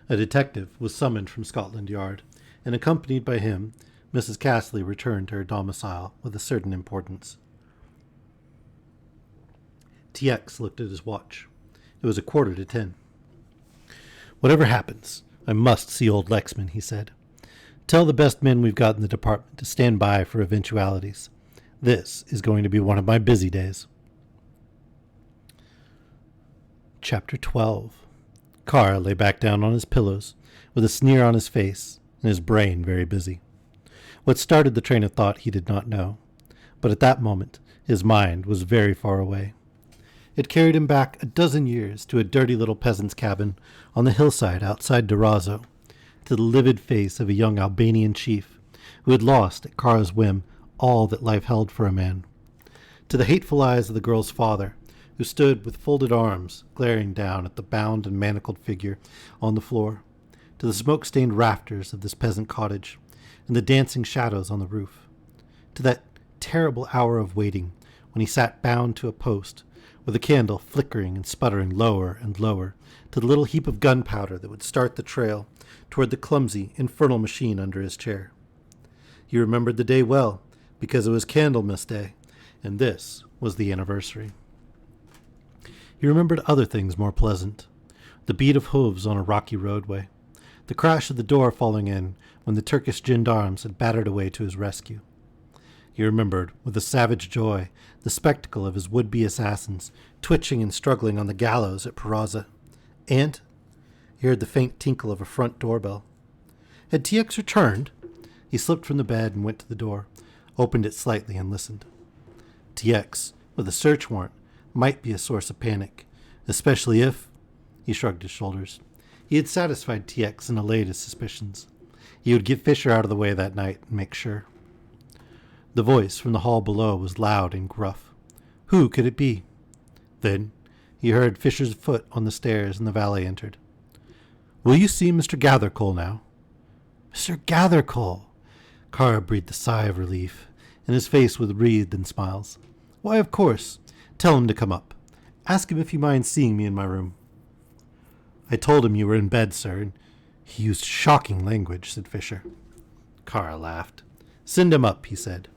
A detective was summoned from Scotland Yard, and accompanied by him, Mrs. Castley returned to her domicile with a certain importance. TX looked at his watch. It was 10:15. "Whatever happens, I must see old Lexman," he said. "Tell the best men we've got in the department to stand by for eventualities. This is going to be one of my busy days." Chapter 12. Kara lay back down on his pillows, with a sneer on his face, and his brain very busy. What started the train of thought he did not know, but at that moment his mind was very far away. It carried him back a dozen years to a dirty little peasant's cabin on the hillside outside Durazzo, to the livid face of a young Albanian chief who had lost at Kara's whim all that life held for a man, to the hateful eyes of the girl's father, who stood with folded arms glaring down at the bound and manacled figure on the floor, to the smoke-stained rafters of this peasant cottage and the dancing shadows on the roof, to that terrible hour of waiting when he sat bound to a post, with the candle flickering and sputtering lower and lower, to the little heap of gunpowder that would start the trail toward the clumsy, infernal machine under his chair. He remembered the day well, because it was Candlemas Day, and this was the anniversary. He remembered other things more pleasant: the beat of hooves on a rocky roadway, the crash of the door falling in when the Turkish gendarmes had battered away to his rescue. He remembered, with a savage joy, the spectacle of his would-be assassins twitching and struggling on the gallows at Peraza, and he heard the faint tinkle of a front doorbell. Had TX returned? He slipped from the bed and went to the door, opened it slightly, and listened. TX, with a search warrant, might be a source of panic, Especially if... He shrugged his shoulders. He had satisfied TX and allayed his suspicions. He would get Fisher out of the way that night and make sure. The voice from the hall below was loud and gruff. Who could it be? Then he heard Fisher's foot on the stairs and the valet entered. Will you see Mr. Gathercole now? Mr. Gathercole! Kara breathed a sigh of relief, and his face was wreathed in smiles. Why, of course. Tell him to come up. Ask him if he minds seeing me in my room. I told him you were in bed, sir, and he used shocking language, said Fisher. Kara laughed. Send him up, he said.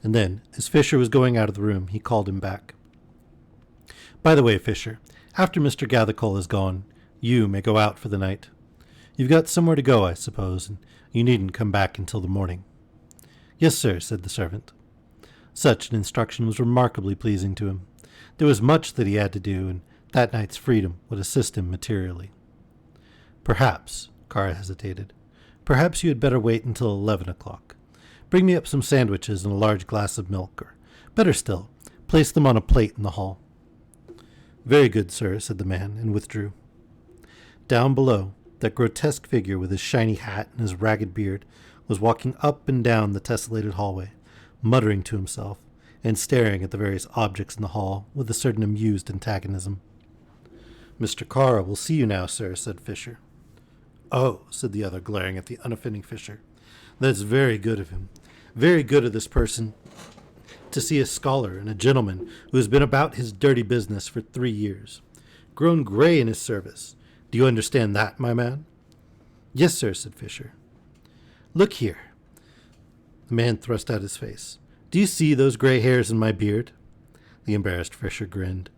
And then, as Fisher was going out of the room, he called him back. By the way, Fisher, after Mr. Gathercole is gone, you may go out for the night. You've got somewhere to go, I suppose, and you needn't come back until the morning. Yes, sir, said the servant. Such an instruction was remarkably pleasing to him. There was much that he had to do, and that night's freedom would assist him materially. Perhaps, Kara hesitated, perhaps you had better wait until 11 o'clock. Bring me up some sandwiches and a large glass of milk, or, better still, place them on a plate in the hall. Very good, sir, said the man, and withdrew. Down below, that grotesque figure with his shiny hat and his ragged beard was walking up and down the tessellated hallway, muttering to himself, and staring at the various objects in the hall with a certain amused antagonism. Mr. Kara will see you now, sir, said Fisher. Oh, said the other, glaring at the unoffending Fisher. That's very good of him. Very good of this person to see a scholar and a gentleman who has been about his dirty business for 3 years. Grown gray in his service. Do you understand that, my man? Yes, sir, said Fisher. Look here. The man thrust out his face. Do you see those gray hairs in my beard? The embarrassed Fisher grinned.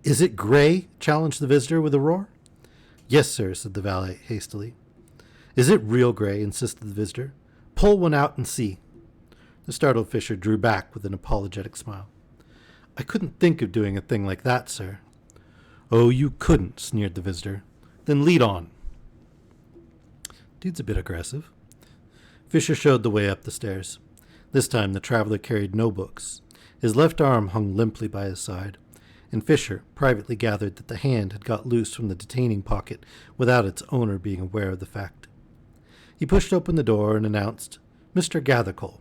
Is it gray? Challenged the visitor with a roar. Yes, sir, said the valet hastily. Is it real gray? Insisted the visitor. Pull one out and see. The startled Fisher drew back with an apologetic smile. I couldn't think of doing a thing like that, sir. Oh, you couldn't, sneered the visitor. Then lead on. Dude's a bit aggressive. Fisher showed the way up the stairs. This time the traveler carried no books. His left arm hung limply by his side, and Fisher privately gathered that the hand had got loose from the detaining pocket without its owner being aware of the fact. He pushed open the door and announced, Mr. Gathercole,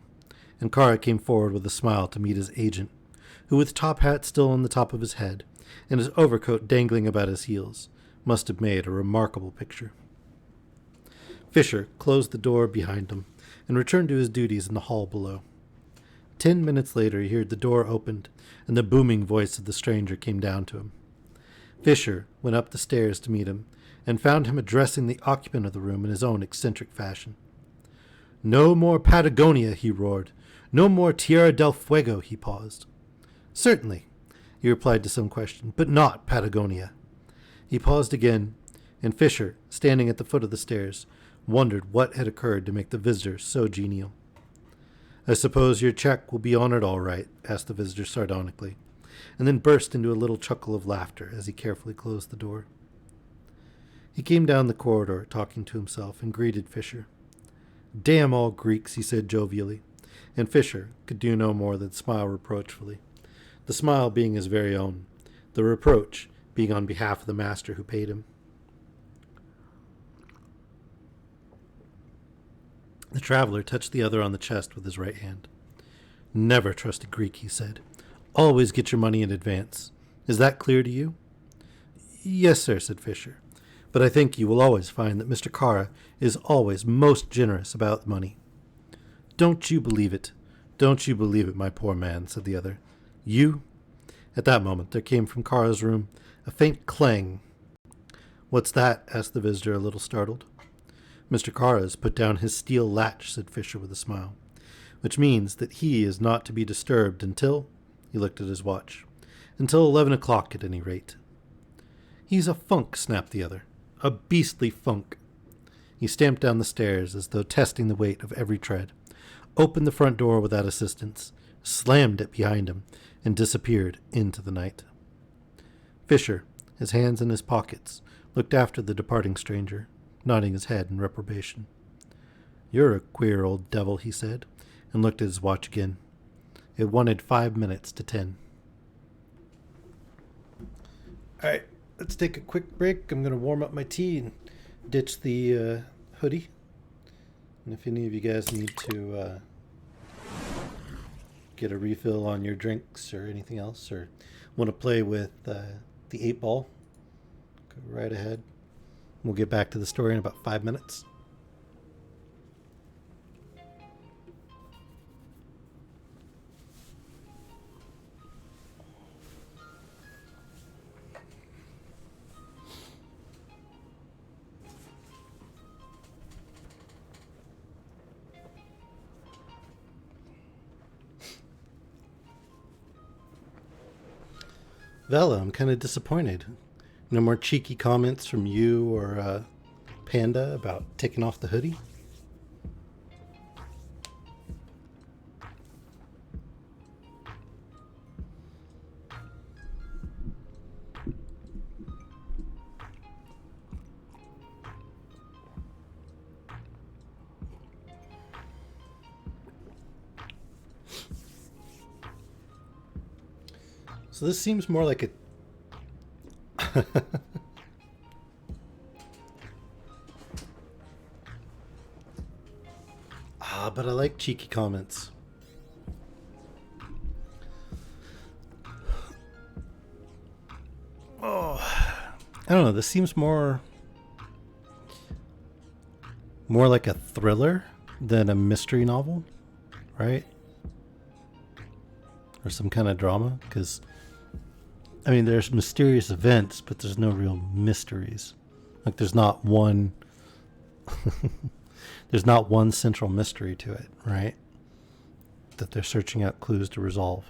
and Kara came forward with a smile to meet his agent, who, with top hat still on the top of his head and his overcoat dangling about his heels, must have made a remarkable picture. Fisher closed the door behind him and returned to his duties in the hall below. 10 minutes later he heard the door opened, and the booming voice of the stranger came down to him. Fisher went up the stairs to meet him, and found him addressing the occupant of the room in his own eccentric fashion. No more Patagonia, he roared. No more Tierra del Fuego, he paused. Certainly, he replied to some question, but not Patagonia. He paused again, and Fisher, standing at the foot of the stairs, wondered what had occurred to make the visitor so genial. I suppose your check will be honored all right, asked the visitor sardonically, and then burst into a little chuckle of laughter as he carefully closed the door. He came down the corridor, talking to himself, and greeted Fisher. Damn all Greeks, he said jovially, and Fisher could do no more than smile reproachfully, the smile being his very own, the reproach being on behalf of the master who paid him. The traveler touched the other on the chest with his right hand. Never trust a Greek, he said. Always get your money in advance. Is that clear to you? Yes, sir, said Fisher. But I think you will always find that Mr. Kara is always most generous about money. Don't you believe it. Don't you believe it, my poor man, said the other. You? At that moment there came from Kara's room a faint clang. What's that? Asked the visitor, a little startled. Mr. Kara has put down his steel latch, said Fisher with a smile, which means that he is not to be disturbed until, he looked at his watch, until 11 o'clock at any rate. He's a funk, snapped the other. A beastly funk. He stamped down the stairs as though testing the weight of every tread, opened the front door without assistance, slammed it behind him, and disappeared into the night. Fisher, his hands in his pockets, looked after the departing stranger, nodding his head in reprobation. You're a queer old devil, he said, and looked at his watch again. It wanted 5 minutes to 10. All right, let's take a quick break. I'm going to warm up my tea and ditch the hoodie. And if any of you guys need to get a refill on your drinks or anything else, or want to play with the 8-ball, go right ahead. We'll get back to the story in about 5 minutes. Vela, I'm kind of disappointed. No more cheeky comments from you or Panda about taking off the hoodie? So this seems more like a... but I like cheeky comments. Oh, I don't know. This seems more like a thriller than a mystery novel, right? Or some kind of drama, because I mean, there's mysterious events, but there's no real mysteries. Like, there's not one there's not one central mystery to it, right? That they're searching out clues to resolve.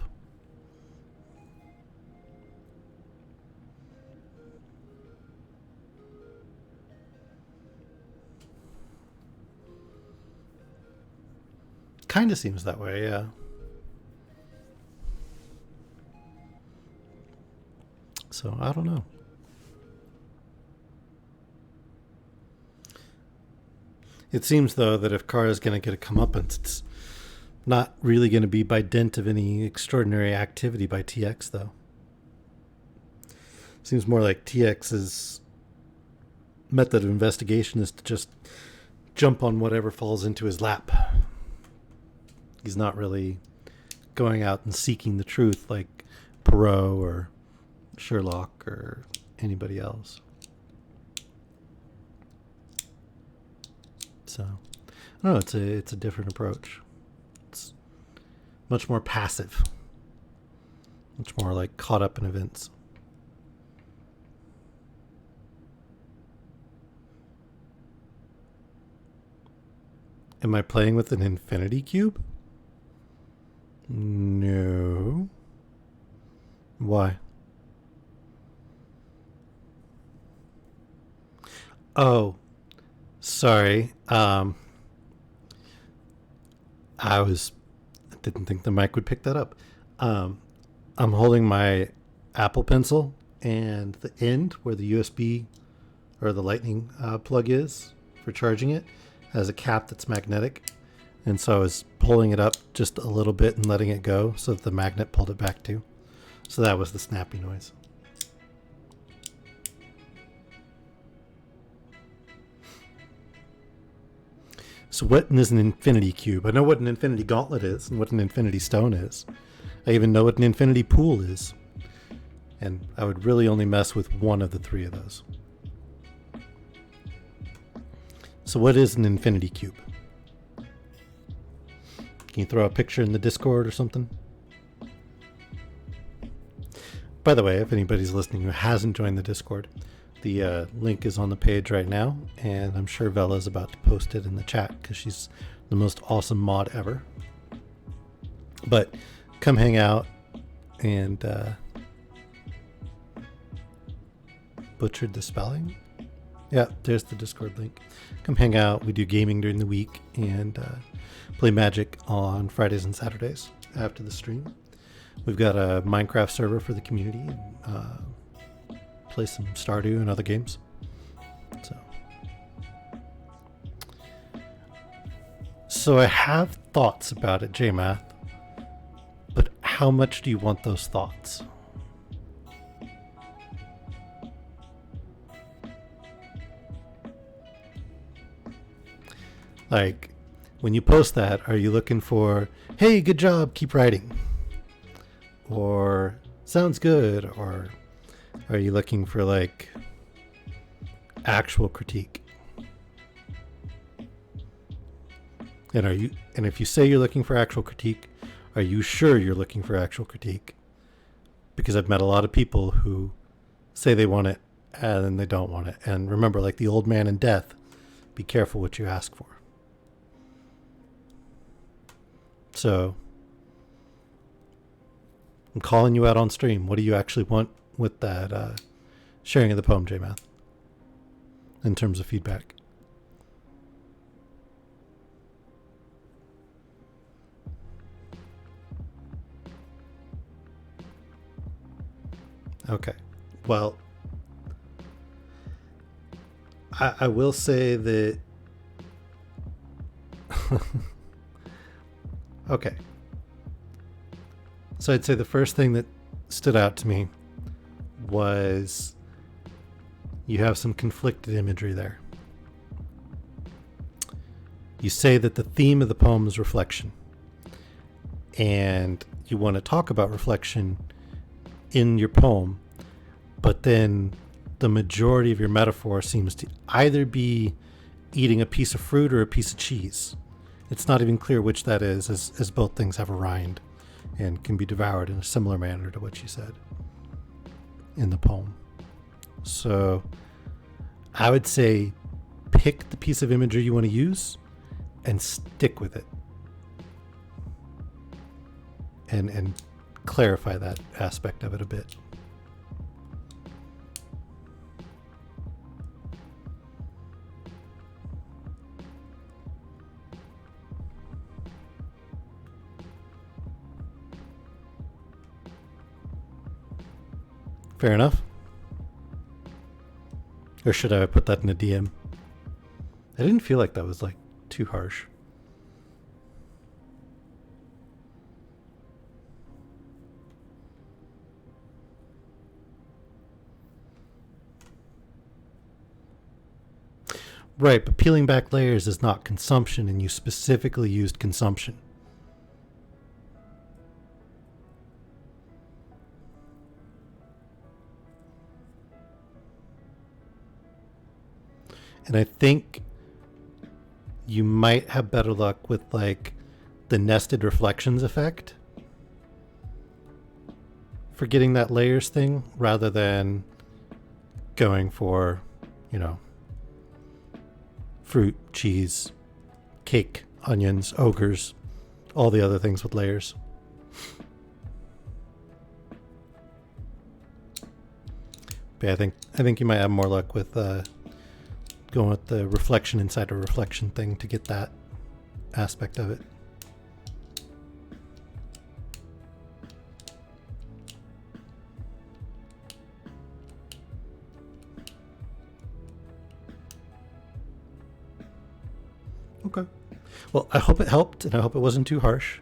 Kind of seems that way, yeah. So, I don't know. It seems, though, that if Kara's going to get a comeuppance, it's not really going to be by dint of any extraordinary activity by TX, though. Seems more like TX's method of investigation is to just jump on whatever falls into his lap. He's not really going out and seeking the truth like Poirot or Sherlock or anybody else. So, I don't know, it's a different approach. It's much more passive. Much more like caught up in events. Am I playing with an infinity cube? No. Why? Oh, sorry. I didn't think the mic would pick that up. I'm holding my Apple Pencil, and the end where the USB or the lightning plug is for charging it has a cap that's magnetic. And so I was pulling it up just a little bit and letting it go so that the magnet pulled it back too. So that was the snappy noise. So what is an infinity cube? I know what an infinity gauntlet is and what an infinity stone is. I even know what an infinity pool is. And I would really only mess with one of the three of those. So what is an infinity cube? Can you throw a picture in the Discord or something? By the way, if anybody's listening who hasn't joined the Discord, the link is on the page right now, and I'm sure Vela's about to post it in the chat because she's the most awesome mod ever. But come hang out and butchered the spelling. Yeah, there's the Discord link. Come hang out. We do gaming during the week and play Magic on Fridays and Saturdays after the stream. We've got a Minecraft server for the community and play some Stardew and other games. So I have thoughts about it, JMath, but how much do you want those thoughts? Like, when you post that, are you looking for, hey, good job, keep writing? Or sounds good? Or are you looking for like actual critique? And if you say you're looking for actual critique, are you sure you're looking for actual critique? Because I've met a lot of people who say they want it and then they don't want it. And remember, like the old man in Death, be careful what you ask for. So I'm calling you out on stream. What do you actually want with that sharing of the poem, JMath, in terms of feedback? Okay. Well, I will say that. Okay. So I'd say the first thing that stood out to me was you have some conflicted imagery there. You say that the theme of the poem is reflection, and you want to talk about reflection in your poem, but then the majority of your metaphor seems to either be eating a piece of fruit or a piece of cheese. It's not even clear which that is, as both things have a rind and can be devoured in a similar manner to what you said in the poem. So I would say pick the piece of imagery you want to use and stick with it. And clarify that aspect of it a bit. Fair enough. Or should I put that in a DM? I didn't feel like that was like too harsh. Right, but peeling back layers is not consumption, and you specifically used consumption. And I think you might have better luck with like the nested reflections effect for getting that layers thing rather than going for, you know, fruit, cheese, cake, onions, ogres, all the other things with layers. But I think you might have more luck with going with the reflection inside a reflection thing to get that aspect of it. Okay. Well, I hope it helped, and I hope it wasn't too harsh.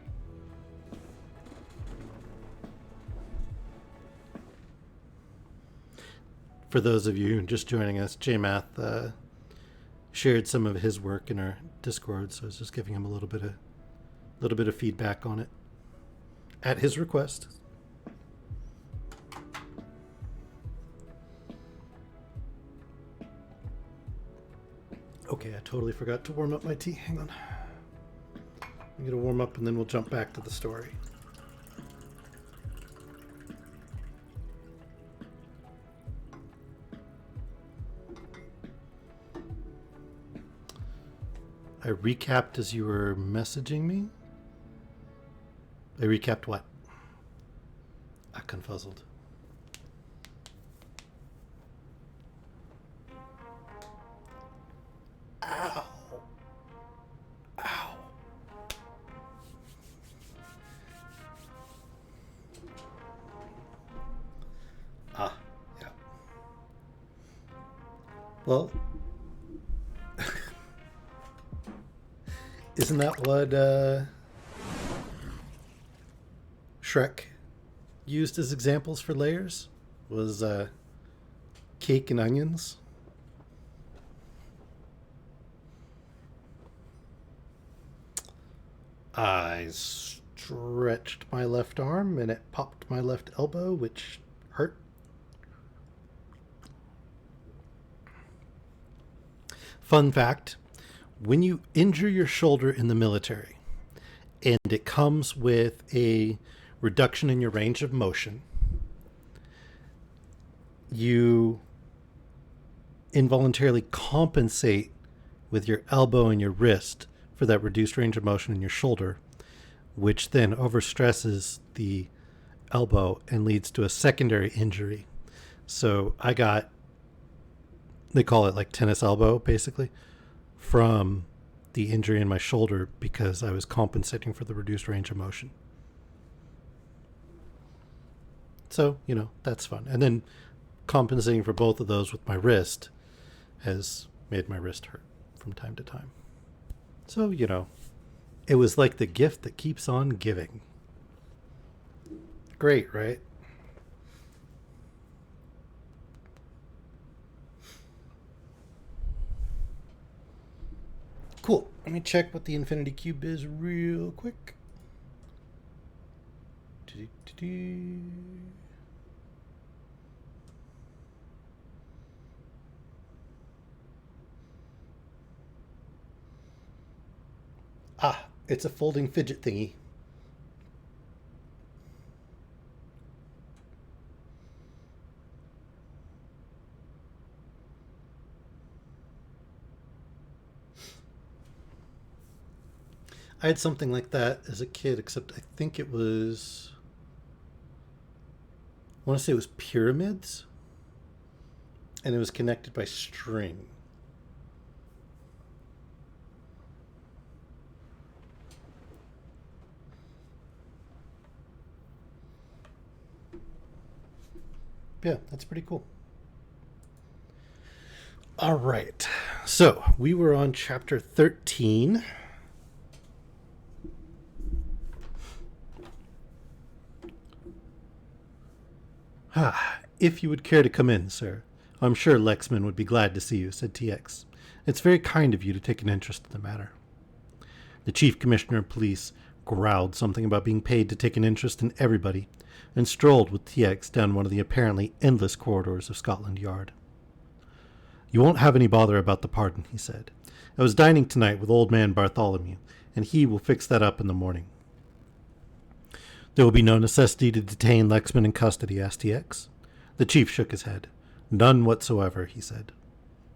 For those of you just joining us, JMath shared some of his work in our Discord, so I was just giving him a little bit of feedback on it at his request. Okay, I totally forgot to warm up my tea. Hang on. I'm gonna warm up and then we'll jump back to the story. I recapped as you were messaging me. I recapped what? I confuzzled. Ow. Ow. Ah, yeah. Well, isn't that what Shrek used as examples for layers? Was cake and onions? Cake, I stretched my left arm and it popped my left elbow, which hurt. Fun fact, when you injure your shoulder in the military and it comes with a reduction in your range of motion, you involuntarily compensate with your elbow and your wrist for that reduced range of motion in your shoulder, which then overstresses the elbow and leads to a secondary injury. So I got, they call it like tennis elbow basically, from the injury in my shoulder because I was compensating for the reduced range of motion. So, that's fun. And then compensating for both of those with my wrist has made my wrist hurt from time to time. So, it was like the gift that keeps on giving. Great, right? Cool. Let me check what the infinity cube is real quick. Ah, it's a folding fidget thingy. I had something like that as a kid, except I think it was, I want to say it was pyramids, and it was connected by string. Yeah, that's pretty cool. All right. So we were on chapter 13. If you would care to come in, sir. I'm sure Lexman would be glad to see you, said TX. It's very kind of you to take an interest in the matter. The chief commissioner of police growled something about being paid to take an interest in everybody and strolled with TX down one of the apparently endless corridors of Scotland Yard. You won't have any bother about the pardon, he said. I was dining tonight with old man Bartholomew, and he will fix that up in the morning. There will be no necessity to detain Lexman in custody, asked TX. The chief shook his head. None whatsoever, he said.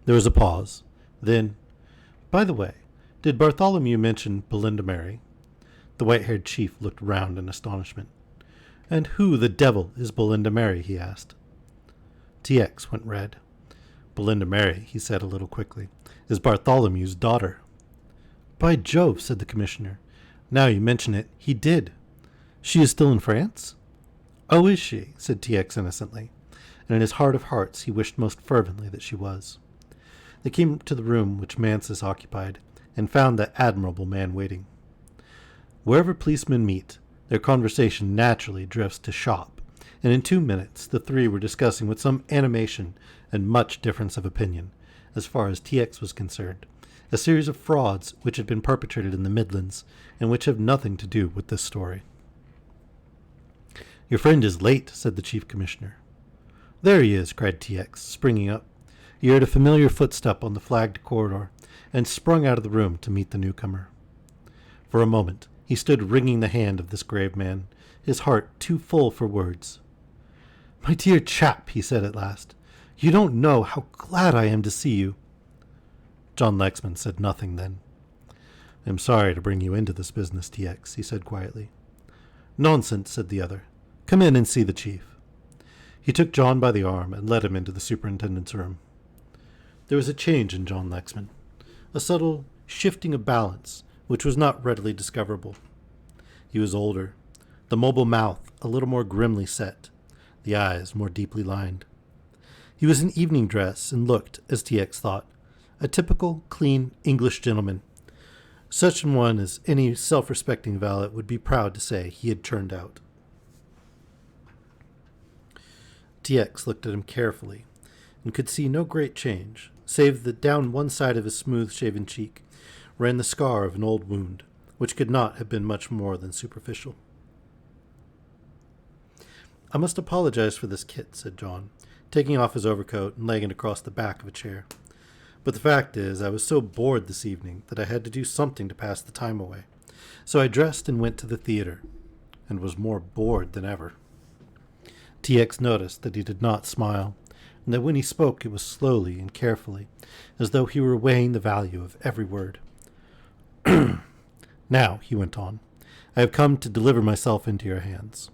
There was a pause. Then, by the way, did Bartholomew mention Belinda Mary? The white-haired chief looked round in astonishment. And who the devil is Belinda Mary, he asked. TX went red. Belinda Mary, he said a little quickly, is Bartholomew's daughter. By Jove, said the commissioner. Now you mention it, he did. She is still in France? Oh, is she? Said TX innocently, and in his heart of hearts he wished most fervently that she was. They came to the room which Mansus occupied, and found that admirable man waiting. Wherever policemen meet, their conversation naturally drifts to shop, and in 2 minutes the three were discussing with some animation and much difference of opinion, as far as TX was concerned, a series of frauds which had been perpetrated in the Midlands, and which have nothing to do with this story. Your friend is late, said the chief commissioner. There he is, cried TX, springing up. He heard a familiar footstep on the flagged corridor, and sprung out of the room to meet the newcomer. For a moment he stood wringing the hand of this grave man, his heart too full for words. My dear chap, he said at last, you don't know how glad I am to see you. John Lexman said nothing then. I am sorry to bring you into this business, TX, he said quietly. Nonsense, said the other. Come in and see the chief. He took John by the arm and led him into the superintendent's room. There was a change in John Lexman, a subtle shifting of balance, which was not readily discoverable. He was older, the mobile mouth a little more grimly set, the eyes more deeply lined. He was in evening dress and looked, as TX thought, a typical, clean English gentleman, such an one as any self-respecting valet would be proud to say he had turned out. TX looked at him carefully and could see no great change, save that down one side of his smooth-shaven cheek ran the scar of an old wound, which could not have been much more than superficial. "I must apologize for this kit," said John, taking off his overcoat and laying it across the back of a chair. "But the fact is, I was so bored this evening that I had to do something to pass the time away. So I dressed and went to the theater, and was more bored than ever." TX noticed that he did not smile, and that when he spoke it was slowly and carefully, as though he were weighing the value of every word. "Now," he went on, "I have come to deliver myself into your hands."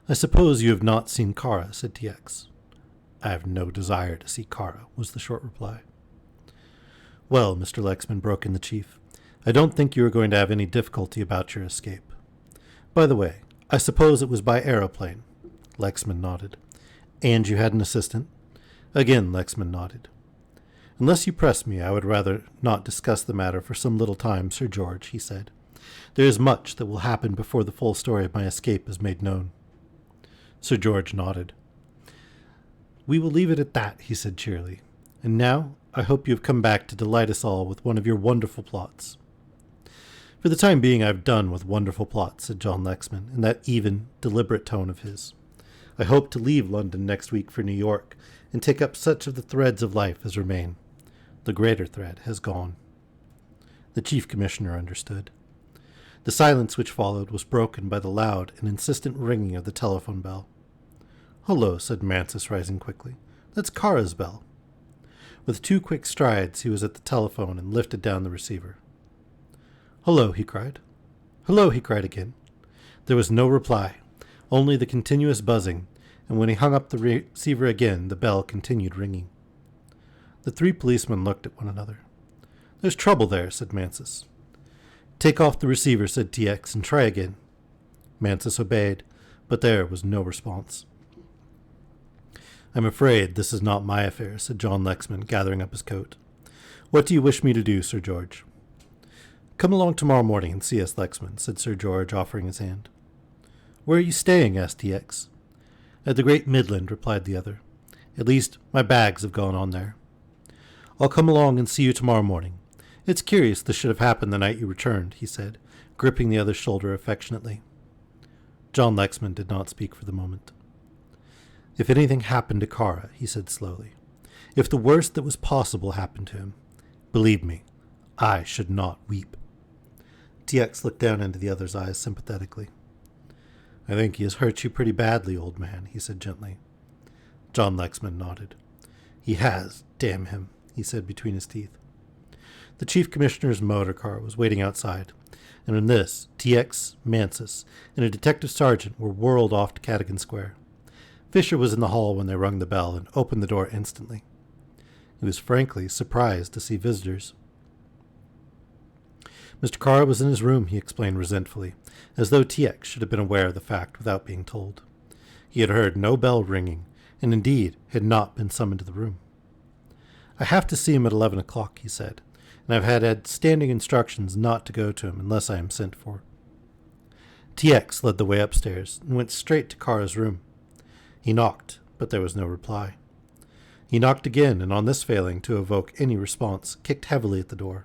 "I suppose you have not seen Kara," said TX. "I have no desire to see Kara," was the short reply. "Well," Mr. Lexman broke in the chief, "I don't think you are going to have any difficulty about your escape. By the way, I suppose it was by aeroplane?" Lexman nodded. "And you had an assistant?" Again Lexman nodded. "Unless you press me, I would rather not discuss the matter for some little time, Sir George," he said. "There is much that will happen before the full story of my escape is made known." Sir George nodded. "We will leave it at that," he said cheerily. "And now I hope you have come back to delight us all with one of your wonderful plots." "For the time being I have done with wonderful plots," said John Lexman, in that even, deliberate tone of his. "I hope to leave London next week for New York, and take up such of the threads of life as remain. The greater thread has gone." The Chief Commissioner understood. The silence which followed was broken by the loud and insistent ringing of the telephone bell. "Hullo," said Mansus, rising quickly. "That's Kara's bell." With 2 quick strides he was at the telephone and lifted down the receiver. "Hullo," he cried. "Hullo," he cried again. There was no reply, only the continuous buzzing, and when he hung up the receiver again, the bell continued ringing. The 3 policemen looked at one another. "There's trouble there," said Mansus. "Take off the receiver," said TX, "and try again." Mansus obeyed, but there was no response. "I'm afraid this is not my affair," said John Lexman, gathering up his coat. "What do you wish me to do, Sir George?" "Come along tomorrow morning and see us, Lexman," said Sir George, offering his hand. "Where are you staying?" asked TX. "At the Great Midland," replied the other. "At least, my bags have gone on there." "I'll come along and see you tomorrow morning. It's curious this should have happened the night you returned," he said, gripping the other's shoulder affectionately. John Lexman did not speak for the moment. "If anything happened to Kara," he said slowly, "if the worst that was possible happened to him, believe me, I should not weep." TX looked down into the other's eyes sympathetically. "I think he has hurt you pretty badly, old man," he said gently. John Lexman nodded. "He has, damn him," he said between his teeth. The Chief Commissioner's motor car was waiting outside, and in this, TX, Mansus, and a detective sergeant were whirled off to Cadogan Square. Fisher was in the hall when they rung the bell and opened the door instantly. He was frankly surprised to see visitors. Mr. Kara was in his room, he explained resentfully, as though TX should have been aware of the fact without being told. He had heard no bell ringing, and indeed had not been summoned to the room. "I have to see him at 11 o'clock, he said, "and I've had standing instructions not to go to him unless I am sent for." TX led the way upstairs and went straight to Kara's room. He knocked, but there was no reply. He knocked again, and on this failing to evoke any response, kicked heavily at the door.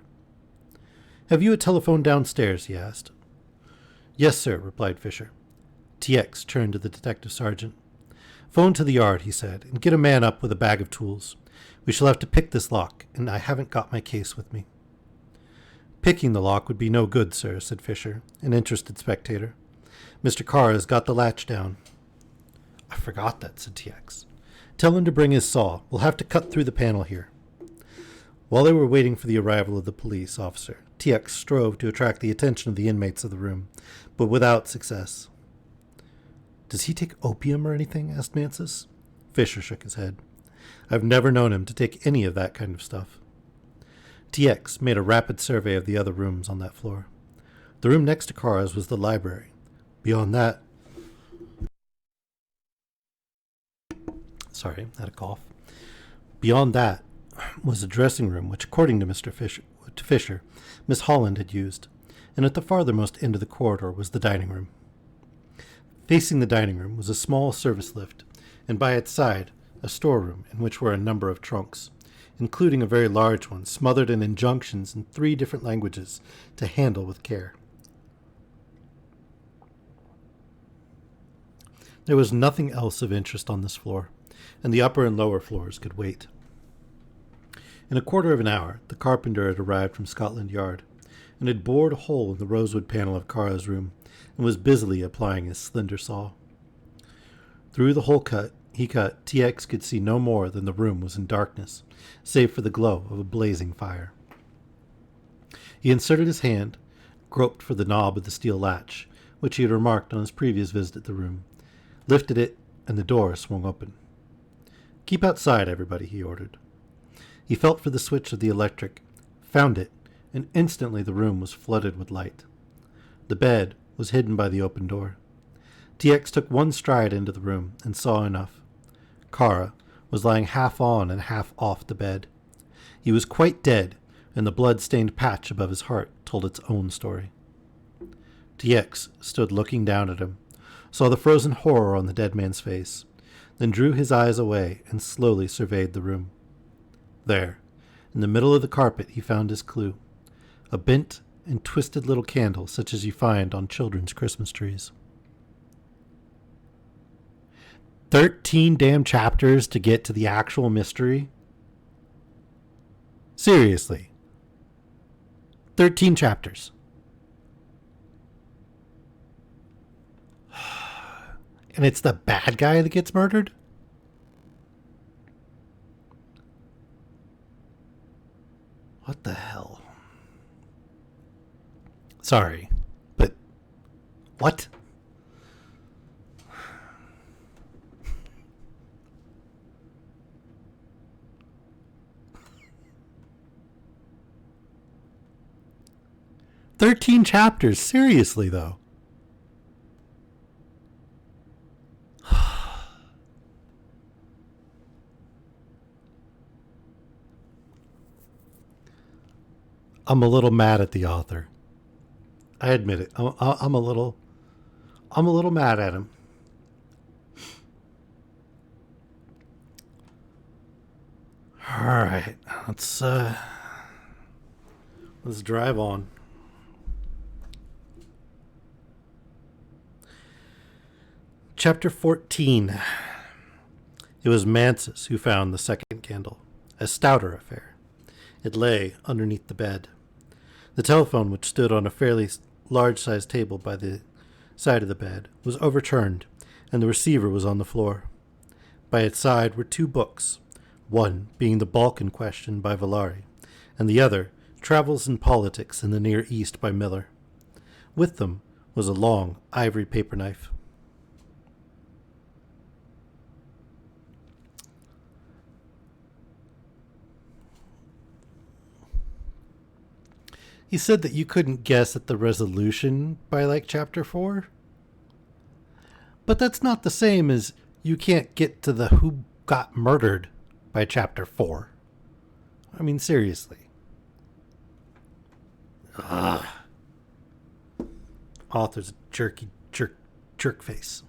"Have you a telephone downstairs?" he asked. "Yes, sir," replied Fisher. TX turned to the detective sergeant. "Phone to the yard," he said, "and get a man up with a bag of tools. We shall have to pick this lock, and I haven't got my case with me." "Picking the lock would be no good, sir," said Fisher, an interested spectator. "Mr. Carr has got the latch down." "I forgot that," said TX. "Tell him to bring his saw. We'll have to cut through the panel here." While they were waiting for the arrival of the police officer, TX strove to attract the attention of the inmates of the room, but without success. "Does he take opium or anything?" asked Mansus. Fisher shook his head. "I've never known him to take any of that kind of stuff." TX made a rapid survey of the other rooms on that floor. The room next to Kara's was the library. Beyond that... Sorry, I had a cough. Beyond that was a dressing room which, according to Mr. Fisher, Miss Holland had used, and at the farthermost end of the corridor was the dining room. Facing the dining room was a small service lift, and by its side a storeroom in which were a number of trunks, including a very large one smothered in injunctions in 3 different languages to handle with care. There was nothing else of interest on this floor, and the upper and lower floors could wait. In a quarter of an hour, the carpenter had arrived from Scotland Yard, and had bored a hole in the rosewood panel of Kara's room, and was busily applying his slender saw. Through the hole he cut, TX could see no more than the room was in darkness, save for the glow of a blazing fire. He inserted his hand, groped for the knob of the steel latch, which he had remarked on his previous visit to the room, lifted it, and the door swung open. "Keep outside, everybody," he ordered. He felt for the switch of the electric, found it, and instantly the room was flooded with light. The bed was hidden by the open door. TX took one stride into the room and saw enough. Kara was lying half on and half off the bed. He was quite dead, and the blood-stained patch above his heart told its own story. TX stood looking down at him, saw the frozen horror on the dead man's face, then drew his eyes away and slowly surveyed the room. There, in the middle of the carpet, he found his clue, a bent and twisted little candle such as you find on children's Christmas trees. 13 damn chapters to get to the actual mystery? Seriously. 13 chapters. And it's the bad guy that gets murdered? What the hell? Sorry, but what? "13 chapters, seriously though." I'm a little mad at the author. I admit it. I'm a little mad at him. All right, let's drive on. Chapter 14. It was Mansus who found the second candle, a stouter affair. It lay underneath the bed. The telephone, which stood on a fairly large-sized table by the side of the bed, was overturned, and the receiver was on the floor. By its side were 2 books, one being The Balkan Question by Villari, and the other, Travels in Politics in the Near East by Miller. With them was a long ivory paper knife. He said that you couldn't guess at the resolution by like chapter 4. But that's not the same as you can't get to the who got murdered by chapter 4. I mean, seriously. Ugh. Author's a jerk face.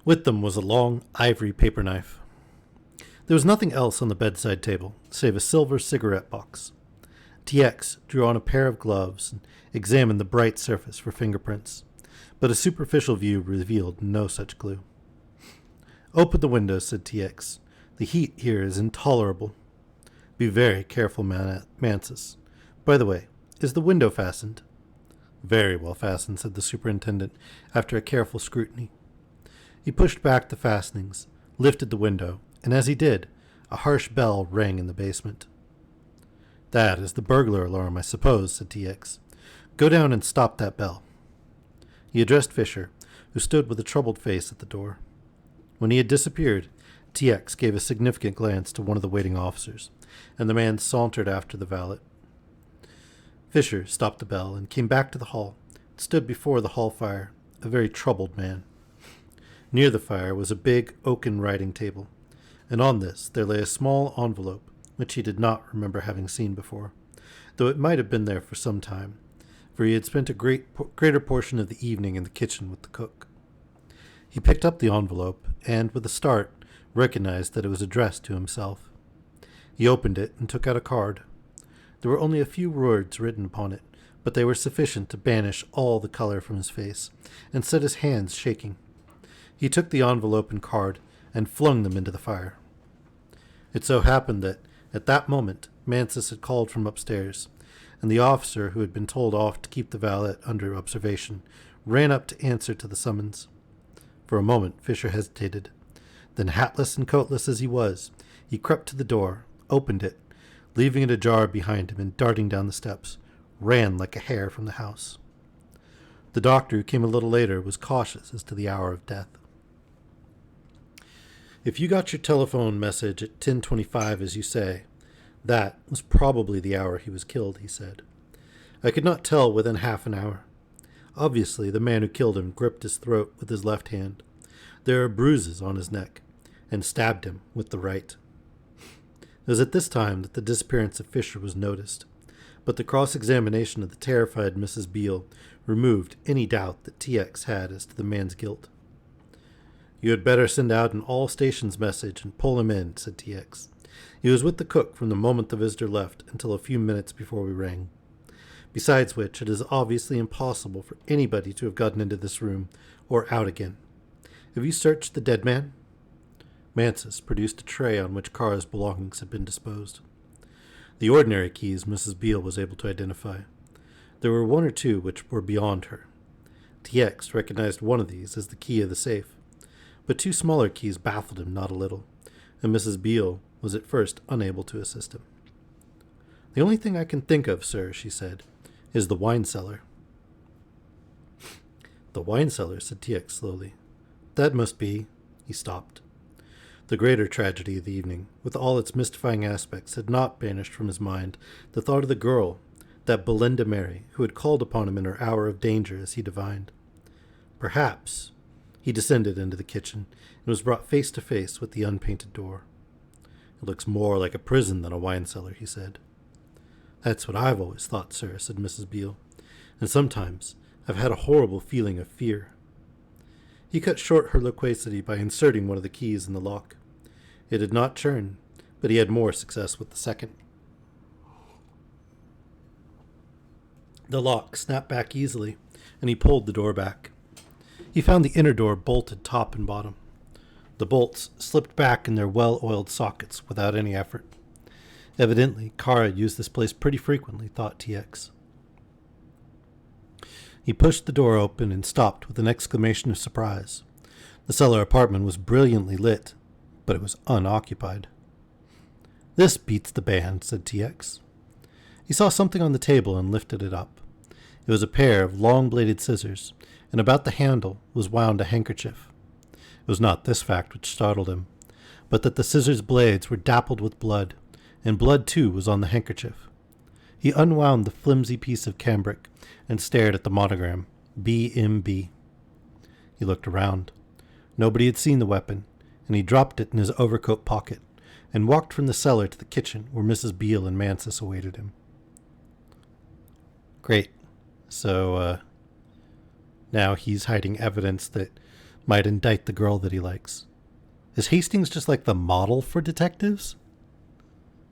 With them was a long ivory paper knife. There was nothing else on the bedside table, save a silver cigarette box. TX drew on a pair of gloves and examined the bright surface for fingerprints, but a superficial view revealed no such clue. "Open the window," said TX. "The heat here is intolerable." "Be very careful, Mansus. By the way, is the window fastened?" "Very well fastened," said the superintendent, after a careful scrutiny. He pushed back the fastenings, lifted the window, and as he did, a harsh bell rang in the basement. "That is the burglar alarm, I suppose," said TX. "Go down and stop that bell." He addressed Fisher, who stood with a troubled face at the door. When he had disappeared, TX gave a significant glance to one of the waiting officers, and the man sauntered after the valet. Fisher stopped the bell and came back to the hall, and stood before the hall fire, a very troubled man. Near the fire was a big oaken writing table, and on this there lay a small envelope, which he did not remember having seen before, though it might have been there for some time, for he had spent a greater portion of the evening in the kitchen with the cook. He picked up the envelope and, with a start, recognized that it was addressed to himself. He opened it and took out a card. There were only a few words written upon it, but they were sufficient to banish all the color from his face and set his hands shaking. He took the envelope and card and flung them into the fire. It so happened that, at that moment, Mansus had called from upstairs, and the officer who had been told off to keep the valet under observation ran up to answer to the summons. For a moment Fisher hesitated. Then, hatless and coatless as he was, he crept to the door, opened it, leaving it ajar behind him, and darting down the steps, ran like a hare from the house. The doctor, who came a little later, was cautious as to the hour of death. If you got your telephone message at 10:25, as you say, that was probably the hour he was killed, he said. I could not tell within half an hour. Obviously, the man who killed him gripped his throat with his left hand. There are bruises on his neck, and stabbed him with the right. It was at this time that the disappearance of Fisher was noticed, but the cross-examination of the terrified Mrs. Beale removed any doubt that TX had as to the man's guilt. You had better send out an all-stations message and pull him in, said TX. He was with the cook from the moment the visitor left until a few minutes before we rang. Besides which, it is obviously impossible for anybody to have gotten into this room or out again. Have you searched the dead man? Mansus produced a tray on which Kara's belongings had been disposed. The ordinary keys Mrs. Beale was able to identify. There were one or two which were beyond her. TX recognized one of these as the key of the safe, but two smaller keys baffled him not a little, and Mrs. Beale was at first unable to assist him. The only thing I can think of, sir, she said, is the wine cellar. The wine cellar, said TX slowly. That must be... He stopped. The greater tragedy of the evening, with all its mystifying aspects, had not banished from his mind the thought of the girl, that Belinda Mary, who had called upon him in her hour of danger, as he divined. Perhaps... He descended into the kitchen and was brought face to face with the unpainted door. It looks more like a prison than a wine cellar, he said. That's what I've always thought, sir, said Mrs. Beale, and sometimes I've had a horrible feeling of fear. He cut short her loquacity by inserting one of the keys in the lock. It did not turn, but he had more success with the second. The lock snapped back easily, and he pulled the door back. He found the inner door bolted top and bottom. The bolts slipped back in their well-oiled sockets without any effort. Evidently, Kara used this place pretty frequently, thought TX. He pushed the door open and stopped with an exclamation of surprise. The cellar apartment was brilliantly lit, but it was unoccupied. This beats the band, said TX. He saw something on the table and lifted it up. It was a pair of long-bladed scissors, and about the handle was wound a handkerchief. It was not this fact which startled him, but that the scissors' blades were dappled with blood, and blood too was on the handkerchief. He unwound the flimsy piece of cambric and stared at the monogram, B.M.B. He looked around. Nobody had seen the weapon, and he dropped it in his overcoat pocket and walked from the cellar to the kitchen where Mrs. Beale and Mansus awaited him. Great. So, now he's hiding evidence that might indict the girl that he likes. Is Hastings just like the model for detectives?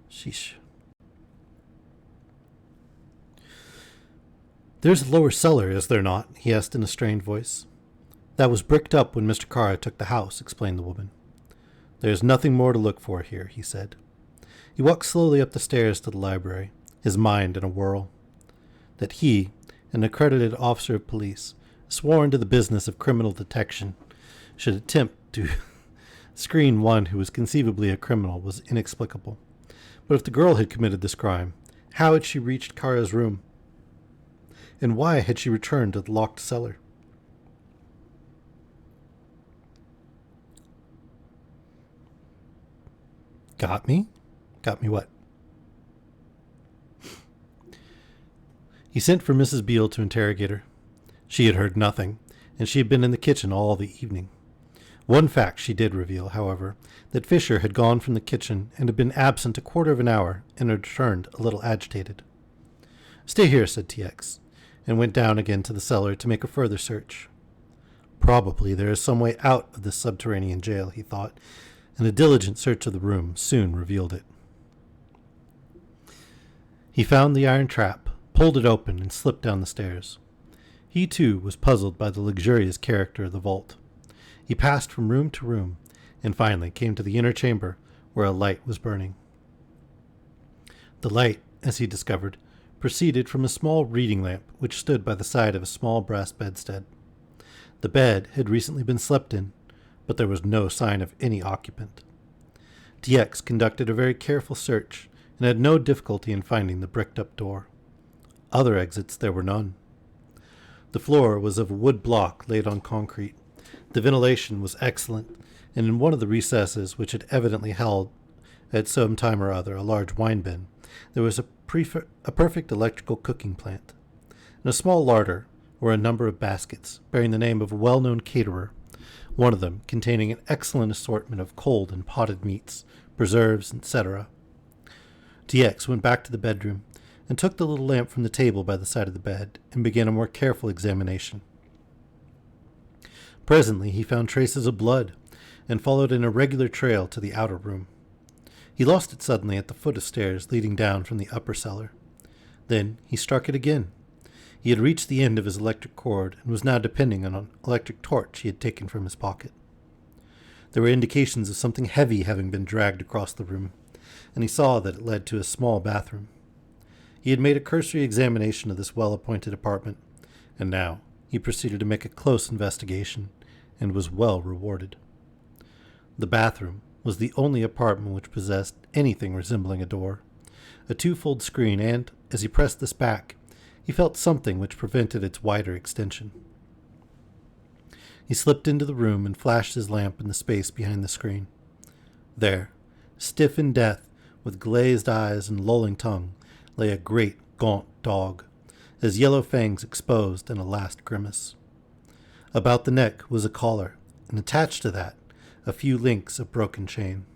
Sheesh. There's a lower cellar, is there not? He asked in a strained voice. That was bricked up when Mr. Kara took the house, explained the woman. There's nothing more to look for here, he said. He walked slowly up the stairs to the library, his mind in a whirl. That he, an accredited officer of police, sworn to the business of criminal detection, should attempt to screen one who was conceivably a criminal was inexplicable. But if the girl had committed this crime, how had she reached Kara's room? And why had she returned to the locked cellar? Got me? Got me what? He sent for Mrs. Beale to interrogate her. She had heard nothing, and she had been in the kitchen all the evening. One fact she did reveal, however, that Fisher had gone from the kitchen and had been absent a quarter of an hour and had returned a little agitated. Stay here, said TX, and went down again to the cellar to make a further search. Probably there is some way out of this subterranean jail, he thought, and a diligent search of the room soon revealed it. He found the iron trap, pulled it open, and slipped down the stairs. He, too, was puzzled by the luxurious character of the vault. He passed from room to room, and finally came to the inner chamber where a light was burning. The light, as he discovered, proceeded from a small reading lamp which stood by the side of a small brass bedstead. The bed had recently been slept in, but there was no sign of any occupant. DX conducted a very careful search and had no difficulty in finding the bricked-up door. Other exits there were none. The floor was of a wood block laid on concrete. The ventilation was excellent, and in one of the recesses, which had evidently held, at some time or other, a large wine bin, there was a perfect electrical cooking plant. In a small larder were a number of baskets bearing the name of a well-known caterer, one of them containing an excellent assortment of cold and potted meats, preserves, etc. DX went back to the bedroom and took the little lamp from the table by the side of the bed and began a more careful examination. Presently he found traces of blood and followed an irregular trail to the outer room. He lost it suddenly at the foot of stairs leading down from the upper cellar. Then he struck it again. He had reached the end of his electric cord and was now depending on an electric torch he had taken from his pocket. There were indications of something heavy having been dragged across the room, and he saw that it led to a small bathroom. He had made a cursory examination of this well-appointed apartment, and now he proceeded to make a close investigation, and was well rewarded. The bathroom was the only apartment which possessed anything resembling a door, a two-fold screen, and, as he pressed this back, he felt something which prevented its wider extension. He slipped into the room and flashed his lamp in the space behind the screen. There, stiff in death, with glazed eyes and lolling tongue, lay a great gaunt dog, his yellow fangs exposed in a last grimace. About the neck was a collar, and attached to that, a few links of broken chain.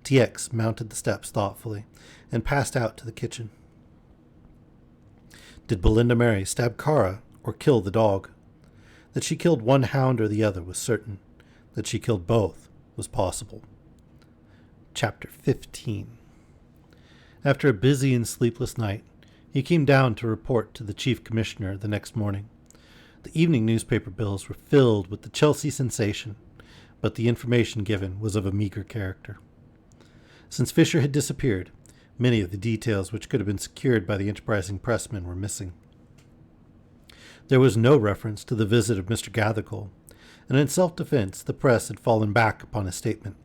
TX mounted the steps thoughtfully and passed out to the kitchen. Did Belinda Mary stab Kara or kill the dog? That she killed one hound or the other was certain. That she killed both was possible. Chapter 15. After a busy and sleepless night, he came down to report to the chief commissioner the next morning. The evening newspaper bills were filled with the Chelsea sensation, but the information given was of a meager character. Since Fisher had disappeared, many of the details which could have been secured by the enterprising pressmen were missing. There was no reference to the visit of Mr. Gathercole, and in self-defense the press had fallen back upon a statement,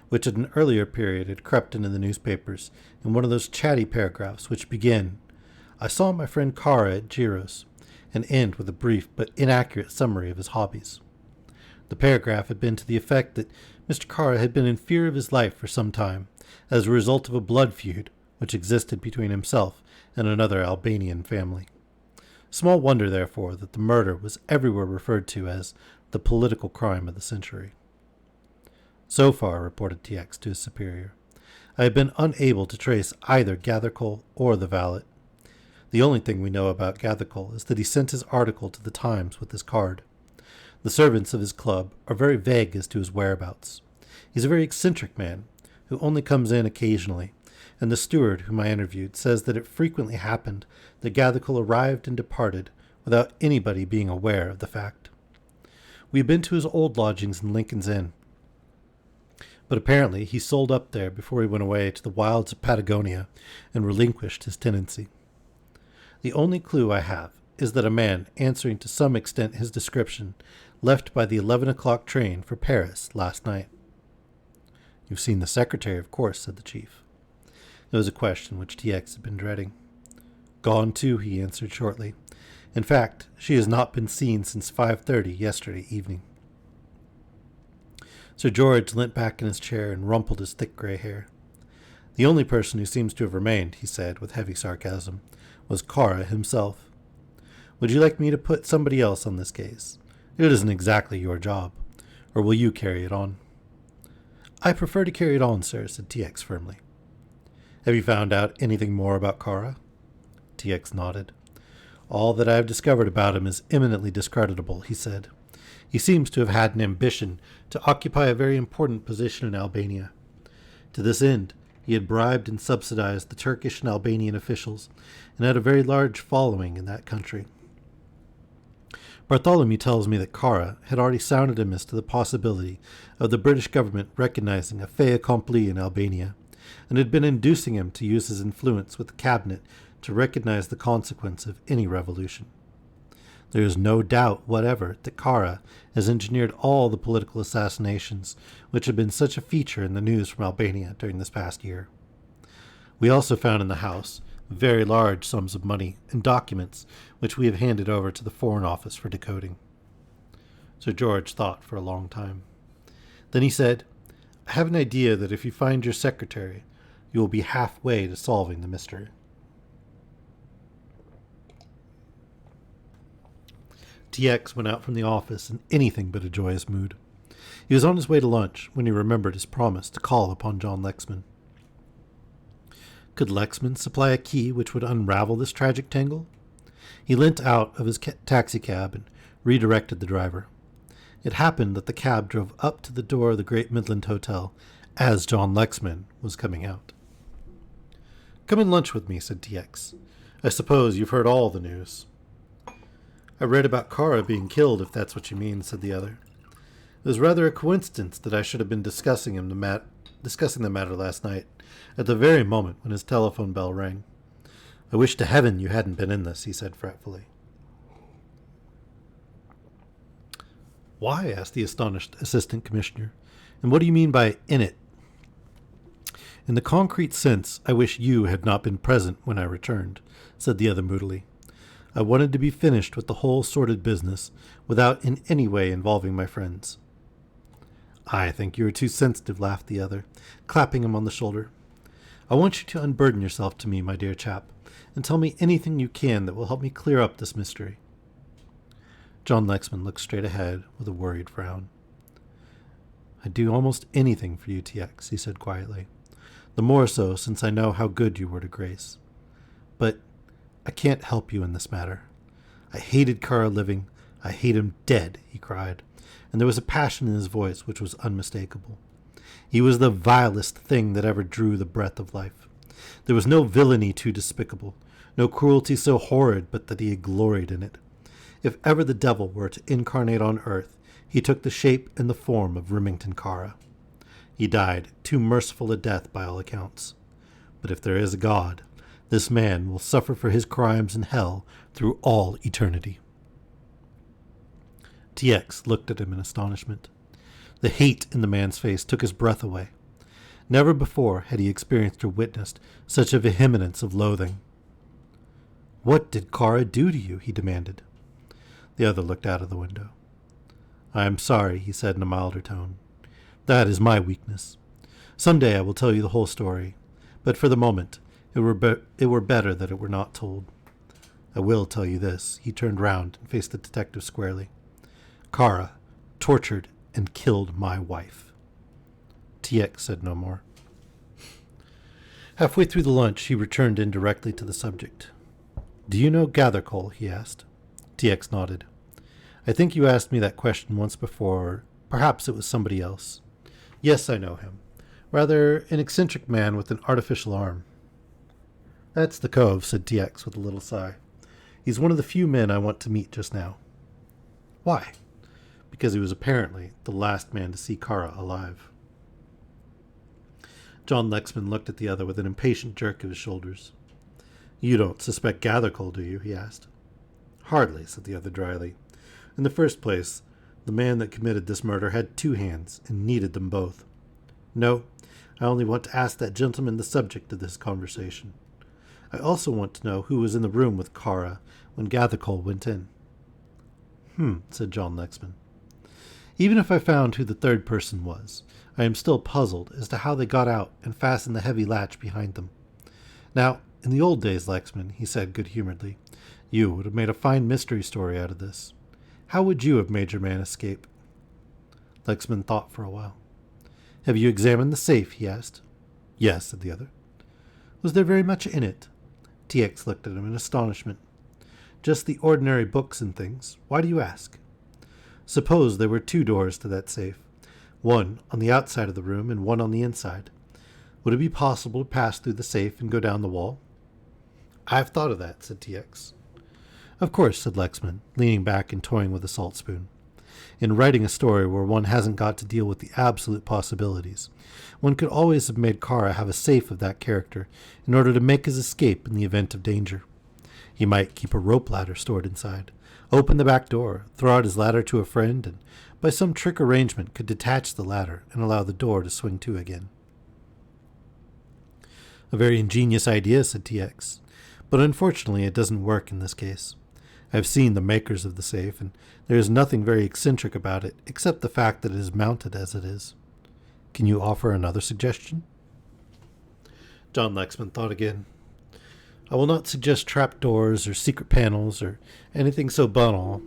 which at an earlier period had crept into the newspapers in one of those chatty paragraphs which begin, "I saw my friend Kara at Giro's," and end with a brief but inaccurate summary of his hobbies. The paragraph had been to the effect that Mr. Kara had been in fear of his life for some time, as a result of a blood feud which existed between himself and another Albanian family. Small wonder, therefore, that the murder was everywhere referred to as the political crime of the century. "So far," reported TX to his superior, "I have been unable to trace either Gathercole or the valet. The only thing we know about Gathercole is that he sent his article to the Times with his card. The servants of his club are very vague as to his whereabouts. He's a very eccentric man, who only comes in occasionally, and the steward whom I interviewed says that it frequently happened that Gathercole arrived and departed without anybody being aware of the fact. We have been to his old lodgings in Lincoln's Inn, but apparently he sold up there before he went away to the wilds of Patagonia and relinquished his tenancy. The only clue I have is that a man answering to some extent his description left by the 11 o'clock train for Paris last night." "You've seen the secretary, of course," said the chief. It was a question which TX had been dreading. "Gone too," he answered shortly. "In fact, she has not been seen since 5:30 yesterday evening." Sir George leant back in his chair and rumpled his thick gray hair. "The only person who seems to have remained," he said with heavy sarcasm, "was Kara himself. Would you like me to put somebody else on this case? It isn't exactly your job. Or will you carry it on?" "I prefer to carry it on, sir," said TX firmly. "Have you found out anything more about Kara?" TX nodded. "All that I have discovered about him is eminently discreditable," he said. He seems to have had an ambition to occupy a very important position in Albania. To this end, he had bribed and subsidized the Turkish and Albanian officials and had a very large following in that country. Bartholomew tells me that Kara had already sounded him as to the possibility of the British government recognizing a fait accompli in Albania, and had been inducing him to use his influence with the cabinet to recognize the consequence of any revolution. There is no doubt whatever that Kara has engineered all the political assassinations which have been such a feature in the news from Albania during this past year. We also found in the house very large sums of money and documents which we have handed over to the Foreign Office for decoding. Sir George thought for a long time. Then he said, I have an idea that if you find your secretary, you will be halfway to solving the mystery. TX went out from the office in anything but a joyous mood. He was on his way to lunch when he remembered his promise to call upon John Lexman. Could Lexman supply a key which would unravel this tragic tangle? He leant out of his taxicab and redirected the driver. It happened that the cab drove up to the door of the Great Midland Hotel as John Lexman was coming out. Come and lunch with me, said TX. I suppose you've heard all the news. I read about Kara being killed, if that's what you mean, said the other. It was rather a coincidence that I should have been discussing the matter last night, at the very moment when his telephone bell rang. I wish to heaven you hadn't been in this, he said fretfully. Why? Asked the astonished assistant commissioner. And what do you mean by in it? In the concrete sense, I wish you had not been present when I returned, said the other moodily. I wanted to be finished with the whole sordid business without in any way involving my friends. I think you are too sensitive, laughed the other, clapping him on the shoulder. I want you to unburden yourself to me, my dear chap, and tell me anything you can that will help me clear up this mystery. John Lexman looked straight ahead with a worried frown. I'd do almost anything for you, TX, he said quietly. The more so since I know how good you were to Grace. But I can't help you in this matter. I hated Kara living. I hate him dead, he cried, and there was a passion in his voice which was unmistakable. He was the vilest thing that ever drew the breath of life. There was no villainy too despicable, no cruelty so horrid but that he had gloried in it. If ever the devil were to incarnate on earth, he took the shape and the form of Remington Kara. He died too merciful a death by all accounts. But if there is a God, this man will suffer for his crimes in hell through all eternity. TX looked at him in astonishment. The hate in the man's face took his breath away. Never before had he experienced or witnessed such a vehemence of loathing. What did Kara do to you? He demanded. The other looked out of the window. I am sorry, he said in a milder tone. That is my weakness. Some day I will tell you the whole story, but for the moment it were better that it were not told. I will tell you this. He turned round and faced the detective squarely. Kara tortured and killed my wife. TX said no more. Halfway through the lunch, he returned indirectly to the subject. Do you know Gathercole? He asked. TX nodded. I think you asked me that question once before, or perhaps it was somebody else. Yes, I know him. Rather an eccentric man with an artificial arm. That's the cove, said TX with a little sigh. He's one of the few men I want to meet just now. Why? Because he was apparently the last man to see Kara alive. John Lexman looked at the other with an impatient jerk of his shoulders. You don't suspect Gathercole, do you? He asked. Hardly, said the other dryly. In the first place, the man that committed this murder had two hands and needed them both. No, I only want to ask that gentleman the subject of this conversation. I also want to know who was in the room with Kara when Gathercole went in. Said John Lexman. Even if I found who the third person was, I am still puzzled as to how they got out and fastened the heavy latch behind them. Now, in the old days, Lexman, he said good-humoredly, you would have made a fine mystery story out of this. How would you have made your man escape? Lexman thought for a while. Have you examined the safe? He asked. Yes, said the other. Was there very much in it? TX looked at him in astonishment. Just the ordinary books and things. Why do you ask? Suppose there were 2 doors to that safe, one on the outside of the room and one on the inside. Would it be possible to pass through the safe and go down the wall? I've thought of that, said TX. Of course, said Lexman, leaning back and toying with a salt spoon. In writing a story where one hasn't got to deal with the absolute possibilities, one could always have made Kara have a safe of that character in order to make his escape in the event of danger. He might keep a rope ladder stored inside, open the back door, throw out his ladder to a friend, and by some trick arrangement could detach the ladder and allow the door to swing to again. A very ingenious idea, said TX, but unfortunately it doesn't work in this case. I've seen the makers of the safe, and there is nothing very eccentric about it, except the fact that it is mounted as it is. Can you offer another suggestion? John Lexman thought again. I will not suggest trapdoors or secret panels or anything so banal,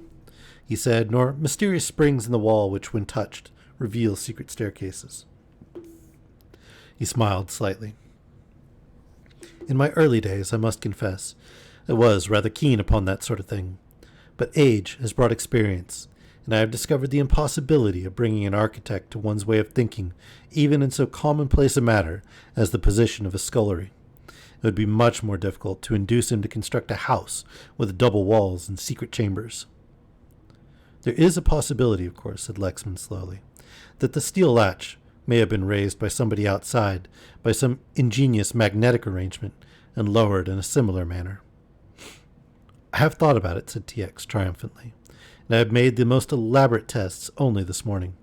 he said, nor mysterious springs in the wall which, when touched, reveal secret staircases. He smiled slightly. In my early days, I must confess, I was rather keen upon that sort of thing, but age has brought experience, and I have discovered the impossibility of bringing an architect to one's way of thinking, even in so commonplace a matter as the position of a scullery. It would be much more difficult to induce him to construct a house with double walls and secret chambers. There is a possibility, of course, said Lexman slowly, that the steel latch may have been raised by somebody outside by some ingenious magnetic arrangement and lowered in a similar manner. I have thought about it, said TX triumphantly, and I have made the most elaborate tests only this morning.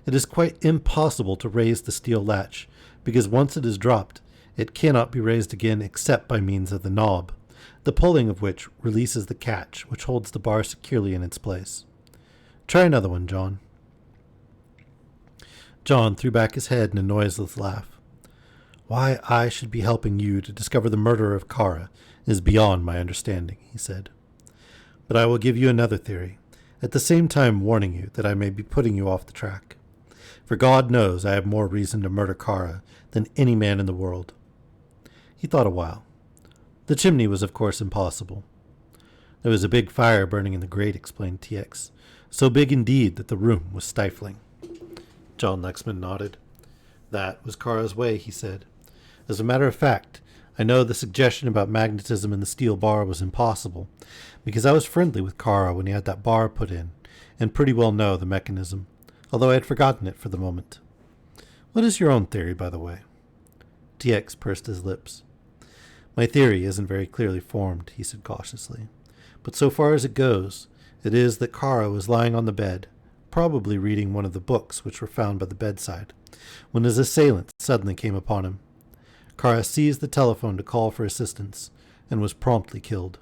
It is quite impossible to raise the steel latch, because once it is dropped, it cannot be raised again except by means of the knob, the pulling of which releases the catch which holds the bar securely in its place. Try another one, John. John threw back his head in a noiseless laugh. Why I should be helping you to discover the murderer of Kara is beyond my understanding, he said. But I will give you another theory, at the same time warning you that I may be putting you off the track. For God knows I have more reason to murder Kara than any man in the world. He thought a while. The chimney was, of course, impossible. There was a big fire burning in the grate, explained TX, so big indeed that the room was stifling. John Lexman nodded. That was Kara's way, he said. As a matter of fact, I know the suggestion about magnetism in the steel bar was impossible, because I was friendly with Kara when he had that bar put in, and pretty well know the mechanism, although I had forgotten it for the moment. What is your own theory, by the way? TX pursed his lips. My theory isn't very clearly formed, he said cautiously, but so far as it goes, it is that Kara was lying on the bed, probably reading one of the books which were found by the bedside, when his assailant suddenly came upon him. Kara seized the telephone to call for assistance, and was promptly killed.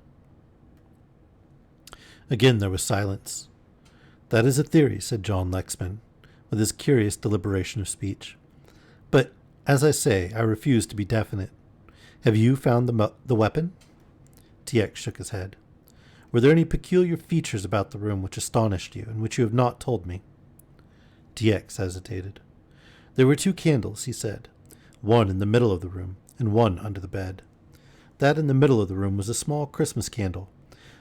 Again there was silence. That is a theory, said John Lexman, with his curious deliberation of speech. But, as I say, I refuse to be definite. Have you found the weapon? TX shook his head. Were there any peculiar features about the room which astonished you, and which you have not told me? TX hesitated. There were 2 candles, he said, one in the middle of the room, and one under the bed. That in the middle of the room was a small Christmas candle.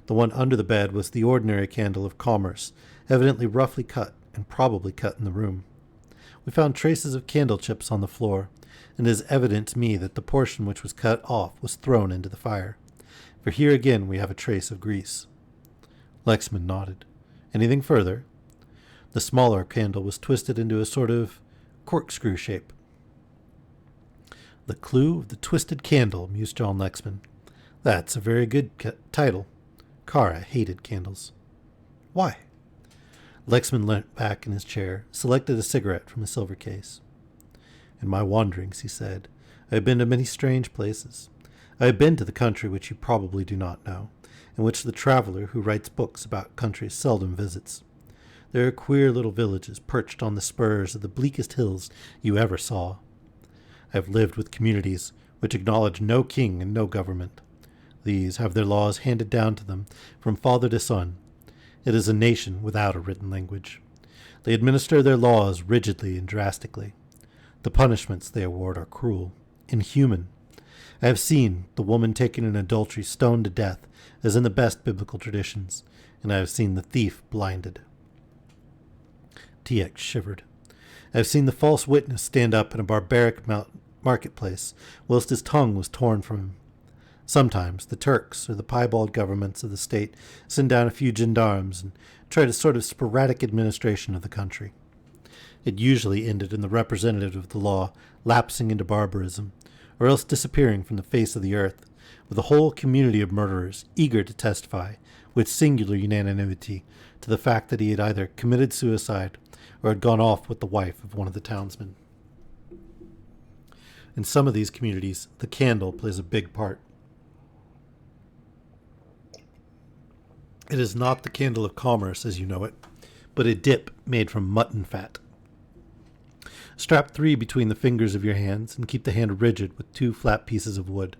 The one under the bed was the ordinary candle of commerce, evidently roughly cut, and probably cut in the room. We found traces of candle chips on the floor, and it is evident to me that the portion which was cut off was thrown into the fire. For here again we have a trace of grease. Lexman nodded. Anything further? The smaller candle was twisted into a sort of corkscrew shape. The Clue of the Twisted Candle, mused John Lexman. That's a very good title. Kara hated candles. Why? Lexman leant back in his chair, selected a cigarette from a silver case. In my wanderings, he said, I have been to many strange places. I have been to the country which you probably do not know, and which the traveler who writes books about countries seldom visits. There are queer little villages perched on the spurs of the bleakest hills you ever saw. I have lived with communities which acknowledge no king and no government. These have their laws handed down to them from father to son. It is a nation without a written language. They administer their laws rigidly and drastically. The punishments they award are cruel, inhuman. I have seen the woman taken in adultery stoned to death, as in the best biblical traditions, and I have seen the thief blinded. TX shivered. I have seen the false witness stand up in a barbaric marketplace, whilst his tongue was torn from him. Sometimes the Turks or the piebald governments of the state send down a few gendarmes and tried a sort of sporadic administration of the country. It usually ended in the representative of the law lapsing into barbarism, or else disappearing from the face of the earth, with a whole community of murderers eager to testify, with singular unanimity, to the fact that he had either committed suicide or had gone off with the wife of one of the townsmen. In some of these communities, the candle plays a big part. It is not the candle of commerce as you know it, but a dip made from mutton fat. Strap 3 between the fingers of your hands and keep the hand rigid with 2 flat pieces of wood.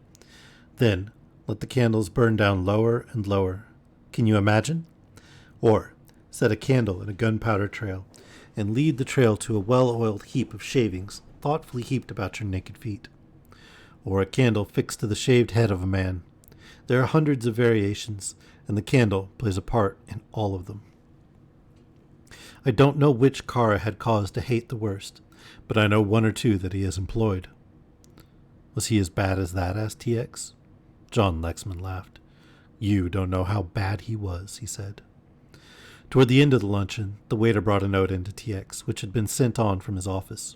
Then let the candles burn down lower and lower. Can you imagine? Or set a candle in a gunpowder trail and lead the trail to a well-oiled heap of shavings thoughtfully heaped about your naked feet. Or a candle fixed to the shaved head of a man. There are hundreds of variations, and the candle plays a part in all of them. I don't know which Kara had cause to hate the worst, but I know 1 or 2 that he has employed. Was he as bad as that? Asked TX. John Lexman laughed. You don't know how bad he was, he said. Toward the end of the luncheon, the waiter brought a note into TX, which had been sent on from his office.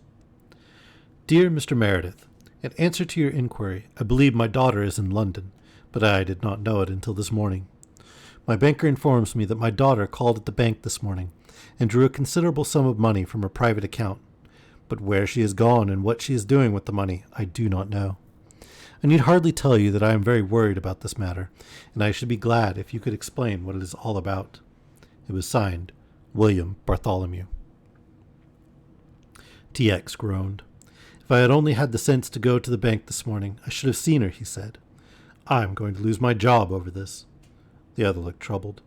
Dear Mr. Meredith, in answer to your inquiry, I believe my daughter is in London, but I did not know it until this morning. My banker informs me that my daughter called at the bank this morning and drew a considerable sum of money from her private account, but where she has gone and what she is doing with the money, I do not know. I need hardly tell you that I am very worried about this matter, and I should be glad if you could explain what it is all about. It was signed, William Bartholomew. TX groaned. If I had only had the sense to go to the bank this morning, I should have seen her, he said. I'm going to lose my job over this. The other looked troubled.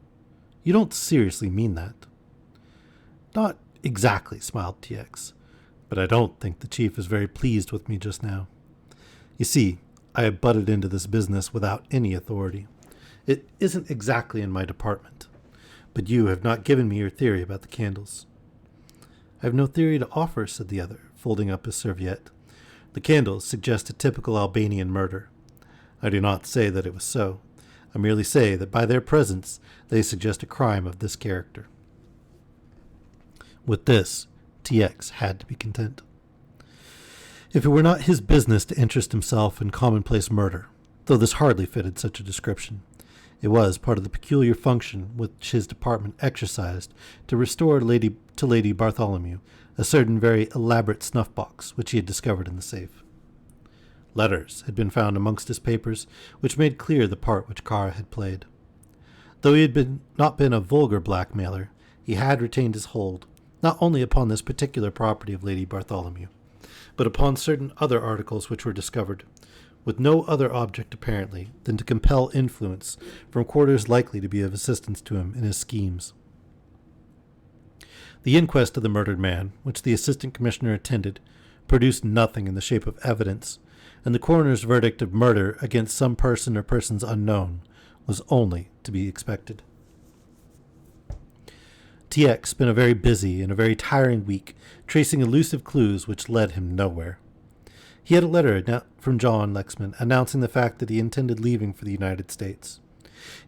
You don't seriously mean that? Not exactly, smiled TX, but I don't think the chief is very pleased with me just now. You see, I have butted into this business without any authority. It isn't exactly in my department, but you have not given me your theory about the candles. I have no theory to offer, said the other, folding up his serviette. The candles suggest a typical Albanian murder. I do not say that it was so. I merely say that by their presence they suggest a crime of this character. With this, TX had to be content. If it were not his business to interest himself in commonplace murder, though this hardly fitted such a description, it was part of the peculiar function which his department exercised to restore to Lady Bartholomew a certain very elaborate snuff-box which he had discovered in the safe. Letters had been found amongst his papers which made clear the part which Kara had played. Though he had not been a vulgar blackmailer, he had retained his hold, not only upon this particular property of Lady Bartholomew, but upon certain other articles which were discovered, with no other object apparently than to compel influence from quarters likely to be of assistance to him in his schemes. The inquest of the murdered man, which the assistant commissioner attended, produced nothing in the shape of evidence, and the coroner's verdict of murder against some person or persons unknown was only to be expected. TX spent a very busy and a very tiring week tracing elusive clues which led him nowhere. He had a letter from John Lexman announcing the fact that he intended leaving for the United States.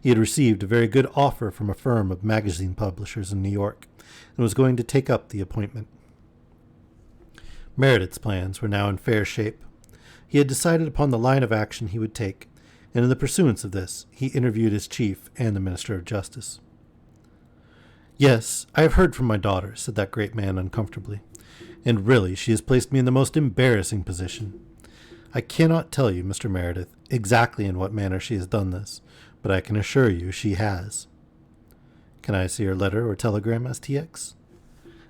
He had received a very good offer from a firm of magazine publishers in New York and was going to take up the appointment. Meredith's plans were now in fair shape. He had decided upon the line of action he would take, and in the pursuance of this, he interviewed his chief and the Minister of Justice. Yes, I have heard from my daughter, said that great man uncomfortably, and really she has placed me in the most embarrassing position. I cannot tell you, Mr. Meredith, exactly in what manner she has done this, but I can assure you she has. Can I see her letter or telegram? Asked TX.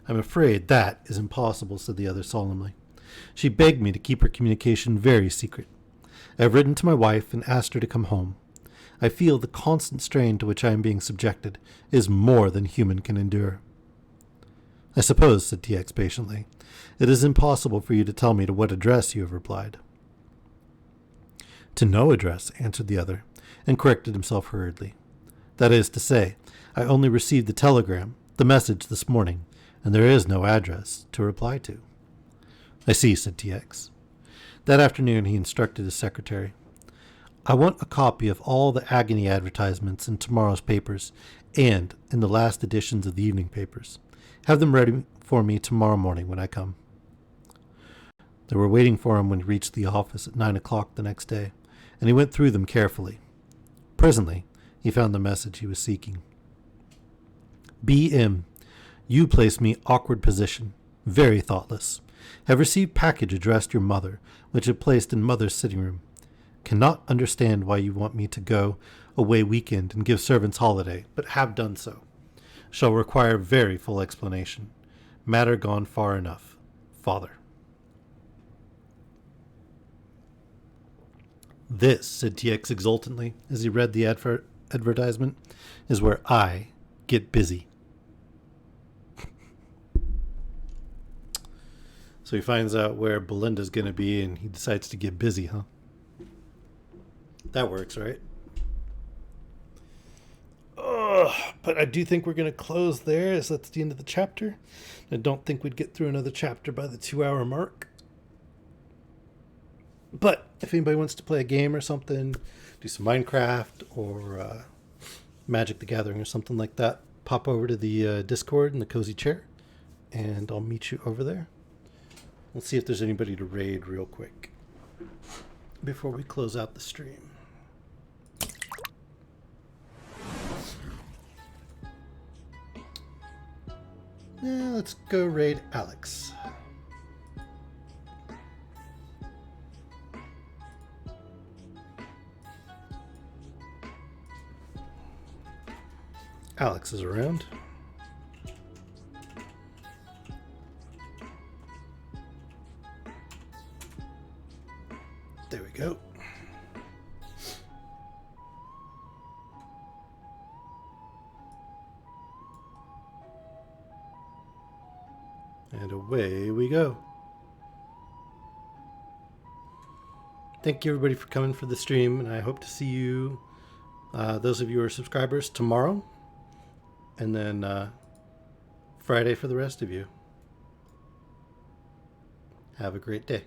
I'm afraid that is impossible, said the other solemnly. She begged me to keep her communication very secret. I have written to my wife and asked her to come home. I feel the constant strain to which I am being subjected is more than human can endure. I suppose, said TX patiently, it is impossible for you to tell me to what address you have replied. To no address, answered the other, and corrected himself hurriedly. That is to say, I only received the telegram, the message this morning, and there is no address to reply to. I see, said TX. That afternoon he instructed his secretary. I want a copy of all the agony advertisements in tomorrow's papers and in the last editions of the evening papers. Have them ready for me tomorrow morning when I come. They were waiting for him when he reached the office at 9 o'clock the next day, and he went through them carefully. Presently, he found the message he was seeking. B.M. You place me awkward position. Very thoughtless. Have received package addressed your mother, which I placed in mother's sitting room. Cannot understand why you want me to go away weekend and give servants holiday, but have done so. Shall require very full explanation. Matter gone far enough. Father. This, said TX exultantly as he read the advertisement, is where I get busy. So he finds out where Belinda's going to be and he decides to get busy, huh? That works, right? But I do think we're going to close there, as that's the end of the chapter. I don't think we'd get through another chapter by the 2-hour mark. But if anybody wants to play a game or something, do some Minecraft or Magic the Gathering or something like that, pop over to the Discord in the Cozy Chair, and I'll meet you over there. Let's see if there's anybody to raid real quick before we close out the stream. Yeah, let's go raid Alex. Alex is around. There we go. And away we go. Thank you everybody for coming for the stream, and I hope to see you, those of you who are subscribers, tomorrow, and then Friday for the rest of you. Have a great day.